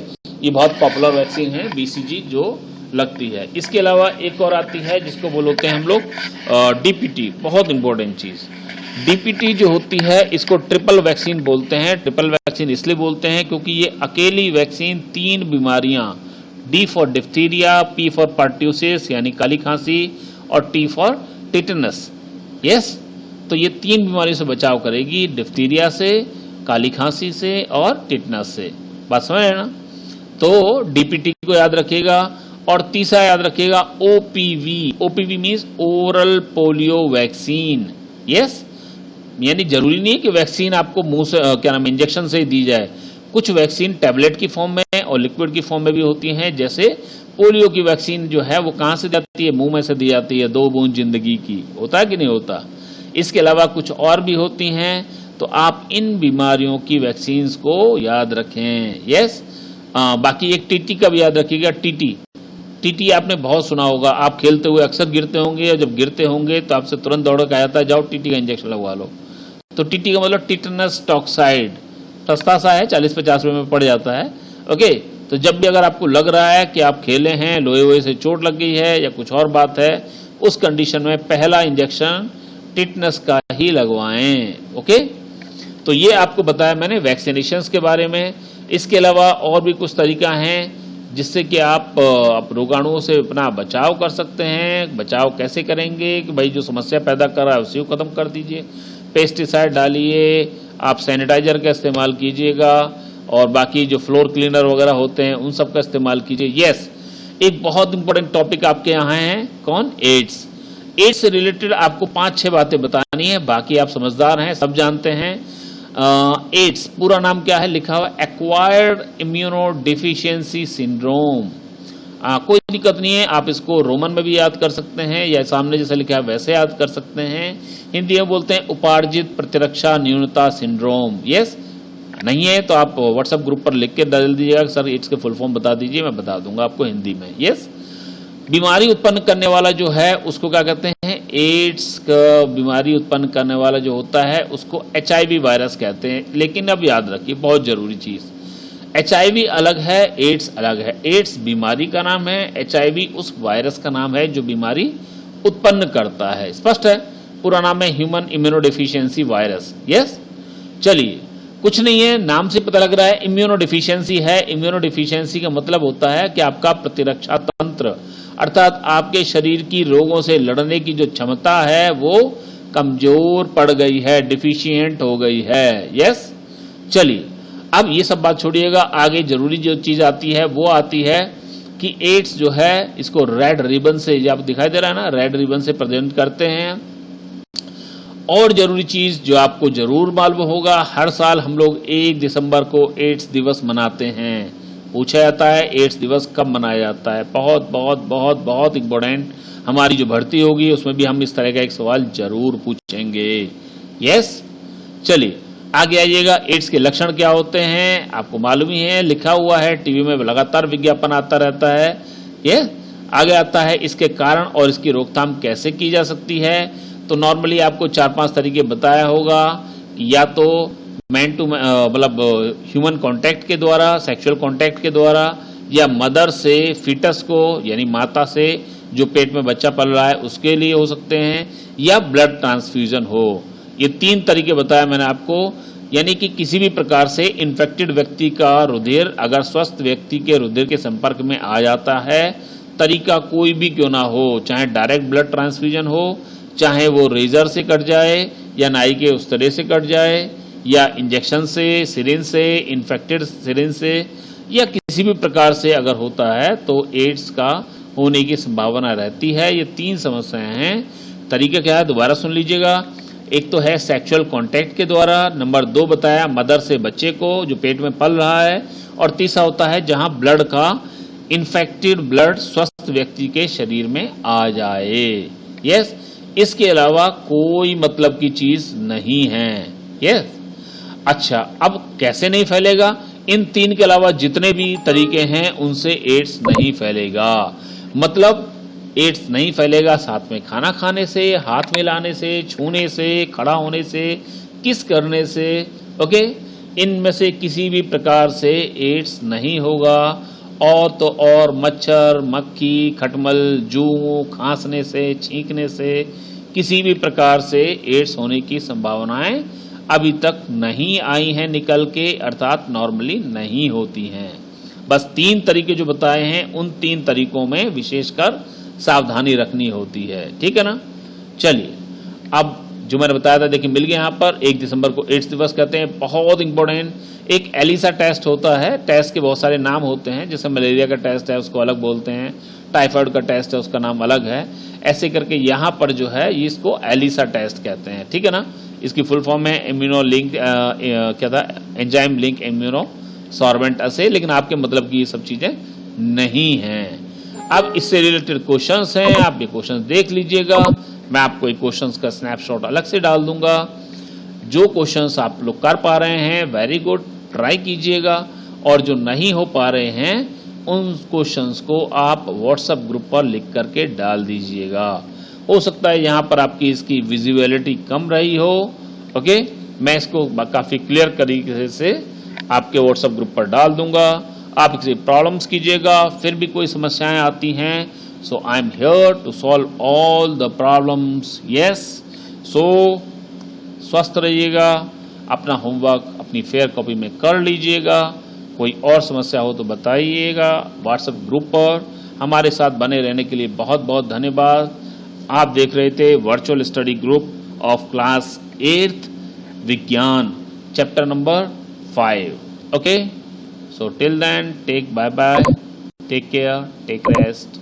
ये बहुत पॉपुलर वैक्सीन है BCG जो लगती है। इसके अलावा एक और आती है जिसको बोलते हैं हम लोग DPT, बहुत इंपॉर्टेंट चीज़। DPT जो होती है इसको ट्रिपल वैक्सीन बोलते हैं। ट्रिपल वैक्सीन इसलिए बोलते हैं क्योंकि ये अकेली वैक्सीन 3 बीमारियां, D for diphtheria, P for pertussis यानी काली खांसी और T फॉर टिटनस। यस, तो ये 3 बीमारियों से बचाव करेगी, डिफ्थीरिया से, काली खांसी से और टिटनस से। बात समझ रहे ना? तो DPT को याद रखिएगा। और तीसरा याद रखिएगा OPV means oral polio vaccine. Yes, यानी जरूरी नहीं है कि वैक्सीन आपको मुंह से क्या नाम इंजेक्शन से ही दी जाए, कुछ वैक्सीन टैबलेट की फॉर्म में और लिक्विड की फॉर्म में भी होती हैं। जैसे पोलियो की वैक्सीन जो है वो कहाँ से जाती है, मुंह में से दी जाती है, 2 बूंद जिंदगी की, होता है कि नहीं होता। इसके अलावा कुछ और भी होती हैं, तो आप इन बीमारियों की वैक्सीन को याद रखें। यस, बाकी एक टीटी का भी याद रखिएगा। टीटी आपने बहुत सुना होगा, आप खेलते हुए अक्सर गिरते होंगे, और जब गिरते होंगे तो आपसे तुरंत दौड़ के आ जाता है, जाओ टीटी का इंजेक्शन लगवा लो। तो टीटी का मतलब टिटनस टॉक्साइड, सस्ता सा है, 40-50 रुपये में पड़ जाता है। ओके, तो जब भी अगर आपको लग रहा है कि आप खेले हैं, लोहे वोहे से चोट लग गई है या कुछ और बात है, उस कंडीशन में पहला इंजेक्शन टिटनस का ही लगवाएं। ओके, तो ये आपको बताया मैंने वैक्सीनेशंस के बारे में। इसके अलावा और भी कुछ तरीका हैं जिससे कि आप रोगाणुओं से अपना बचाव कर सकते हैं। बचाव कैसे करेंगे कि भाई जो समस्या पैदा कर रहा है उसी को खत्म कर दीजिए। पेस्टिसाइड डालिए, आप सैनिटाइजर का इस्तेमाल कीजिएगा, और बाकी जो फ्लोर क्लीनर वगैरह होते हैं उन सब का इस्तेमाल कीजिए। यस, एक बहुत इंपॉर्टेंट टॉपिक आपके यहाँ है, कौन? एड्स। एड्स से रिलेटेड आपको 5-6 बातें बतानी है, बाकी आप समझदार हैं, सब जानते हैं। एड्स पूरा नाम क्या है? लिखा हुआ एक्वायर्ड इम्यूनो डिफिशियंसी सिंड्रोम। कोई दिक्कत नहीं है, आप इसको रोमन में भी याद कर सकते हैं या सामने जैसे लिखा है वैसे याद कर सकते हैं। हिंदी में बोलते हैं उपार्जित प्रतिरक्षा न्यूनता सिंड्रोम। यस, नहीं है तो आप व्हाट्सएप ग्रुप पर लिख के डाल दीजिएगा, सर एड्स के फुल फॉर्म बता दीजिए, मैं बता दूंगा आपको हिंदी में। यस, बीमारी उत्पन्न करने वाला जो है उसको क्या कहते हैं? एड्स का बीमारी उत्पन्न करने वाला जो होता है उसको HIV वायरस कहते हैं। लेकिन अब याद रखिए, बहुत जरूरी चीज, HIV अलग है, एड्स अलग है। एड्स बीमारी का नाम है, HIV उस वायरस का नाम है जो बीमारी उत्पन्न करता है। स्पष्ट है? पूरा नाम है ह्यूमन इम्यूनोडेफिशिएंसी वायरस। यस, चलिए, कुछ नहीं है, नाम से पता लग रहा है इम्यूनोडेफिशिएंसी है। इम्यूनोडेफिशिएंसी का मतलब होता है कि आपका प्रतिरक्षा तंत्र, अर्थात आपके शरीर की रोगों से लड़ने की जो क्षमता है वो कमजोर पड़ गई है, डिफिशियंट हो गई है। यस, चलिए, अब ये सब बात छोड़िएगा, आगे जरूरी जो चीज आती है वो आती है कि एड्स जो है इसको रेड रिबन से, ये आप दिखाई दे रहा है ना, रेड रिबन से प्रेजेंट करते हैं। और जरूरी चीज जो आपको जरूर मालूम होगा, हर साल हम लोग 1 दिसंबर को एड्स दिवस मनाते हैं। पूछा जाता है एड्स दिवस कब मनाया जाता है? बहुत बहुत बहुत बहुत इंपॉर्टेंट, हमारी जो भर्ती होगी उसमें भी हम इस तरह का एक सवाल जरूर पूछेंगे। यस, चलिए आगे आइएगा। एड्स के लक्षण क्या होते हैं आपको मालूम ही है, लिखा हुआ है, टीवी में लगातार विज्ञापन आता रहता है। ये आगे आता है इसके कारण और इसकी रोकथाम कैसे की जा सकती है। तो नॉर्मली आपको 4-5 तरीके बताया होगा, या तो मैन टू मतलब ह्यूमन कांटेक्ट के द्वारा, सेक्सुअल कांटेक्ट के द्वारा, या मदर से फीटस को यानी माता से जो पेट में बच्चा पल रहा है उसके लिए हो सकते हैं, या ब्लड ट्रांसफ्यूजन हो। ये 3 तरीके बताया मैंने आपको, यानी कि किसी भी प्रकार से इन्फेक्टेड व्यक्ति का रुधिर अगर स्वस्थ व्यक्ति के रुधिर के संपर्क में आ जाता है, तरीका कोई भी क्यों ना हो, चाहे डायरेक्ट ब्लड ट्रांसफ्यूजन हो, चाहे वो रेजर से कट जाए या नाई के उस तरह से कट जाए, या इंजेक्शन से, सिरिंज से, इन्फेक्टेड सिरिंज से, या किसी भी प्रकार से अगर होता है तो एड्स का होने की संभावना रहती है। ये 3 समस्याएं हैं। तरीका क्या है दोबारा सुन लीजिएगा। एक तो है सेक्सुअल कांटेक्ट के द्वारा, नंबर 2 बताया मदर से बच्चे को जो पेट में पल रहा है, और तीसरा होता है जहां ब्लड का इन्फेक्टेड ब्लड स्वस्थ व्यक्ति के शरीर में आ जाए। यस, इसके अलावा कोई मतलब की चीज नहीं है। यस, अच्छा, अब कैसे नहीं फैलेगा? इन 3 के अलावा जितने भी तरीके हैं उनसे एड्स नहीं फैलेगा। मतलब एड्स नहीं फैलेगा साथ में खाना खाने से, हाथ मिलाने से, छूने से, खड़ा होने से, किस करने से। ओके, इनमें से किसी भी प्रकार से एड्स नहीं होगा। और तो और मच्छर, मक्खी, खटमल, जू, खांसने से, छींकने से किसी भी प्रकार से एड्स होने की संभावनाएं अभी तक नहीं आई हैं निकल के, अर्थात नॉर्मली नहीं होती हैं। बस 3 तरीके जो बताए हैं उन 3 तरीकों में विशेषकर सावधानी रखनी होती है। ठीक है ना? चलिए, अब जो मैंने बताया था देखिए मिल गया यहाँ पर। 1 दिसंबर को एड्स दिवस कहते हैं, बहुत इंपॉर्टेंट। एक एलिसा टेस्ट होता है, टेस्ट के बहुत सारे नाम होते हैं, जैसे मलेरिया का टेस्ट है उसको अलग बोलते हैं, टाइफाइड का टेस्ट है उसका नाम अलग है, ऐसे करके यहाँ पर जो है इसको एलिसा टेस्ट कहते हैं। ठीक है ना? इसकी फुल फॉर्म है इम्यूनो लिंक क्या था, एंजाइम लिंक इम्यूनो सॉर्बेंट असे, लेकिन आपके मतलब की ये सब चीजें नहीं हैं। अब इससे रिलेटेड क्वेश्चंस हैं, आप ये क्वेश्चंस देख लीजिएगा। मैं आपको एक क्वेश्चंस का स्नैपशॉट अलग से डाल दूंगा। जो क्वेश्चंस आप लोग कर पा रहे हैं वेरी गुड, ट्राई कीजिएगा, और जो नहीं हो पा रहे हैं उन क्वेश्चंस को आप व्हाट्सएप ग्रुप पर लिख करके डाल दीजिएगा। हो सकता है यहाँ पर आपकी इसकी विजिबिलिटी कम रही हो। ओके, मैं इसको काफी क्लियर तरीके से आपके व्हाट्सएप ग्रुप पर डाल दूंगा। आप इससे प्रॉब्लम्स कीजिएगा, फिर भी कोई समस्याएं आती हैं, so I am here to solve all the problems. Yes, so स्वस्थ रहिएगा, अपना होमवर्क अपनी फेयर कॉपी में कर लीजिएगा। कोई और समस्या हो तो बताइएगा व्हाट्सएप ग्रुप पर। हमारे साथ बने रहने के लिए बहुत बहुत धन्यवाद। आप देख रहे थे virtual study group of class 8th विज्ञान, chapter number 5। Okay, so till then, take bye bye, take care, take rest.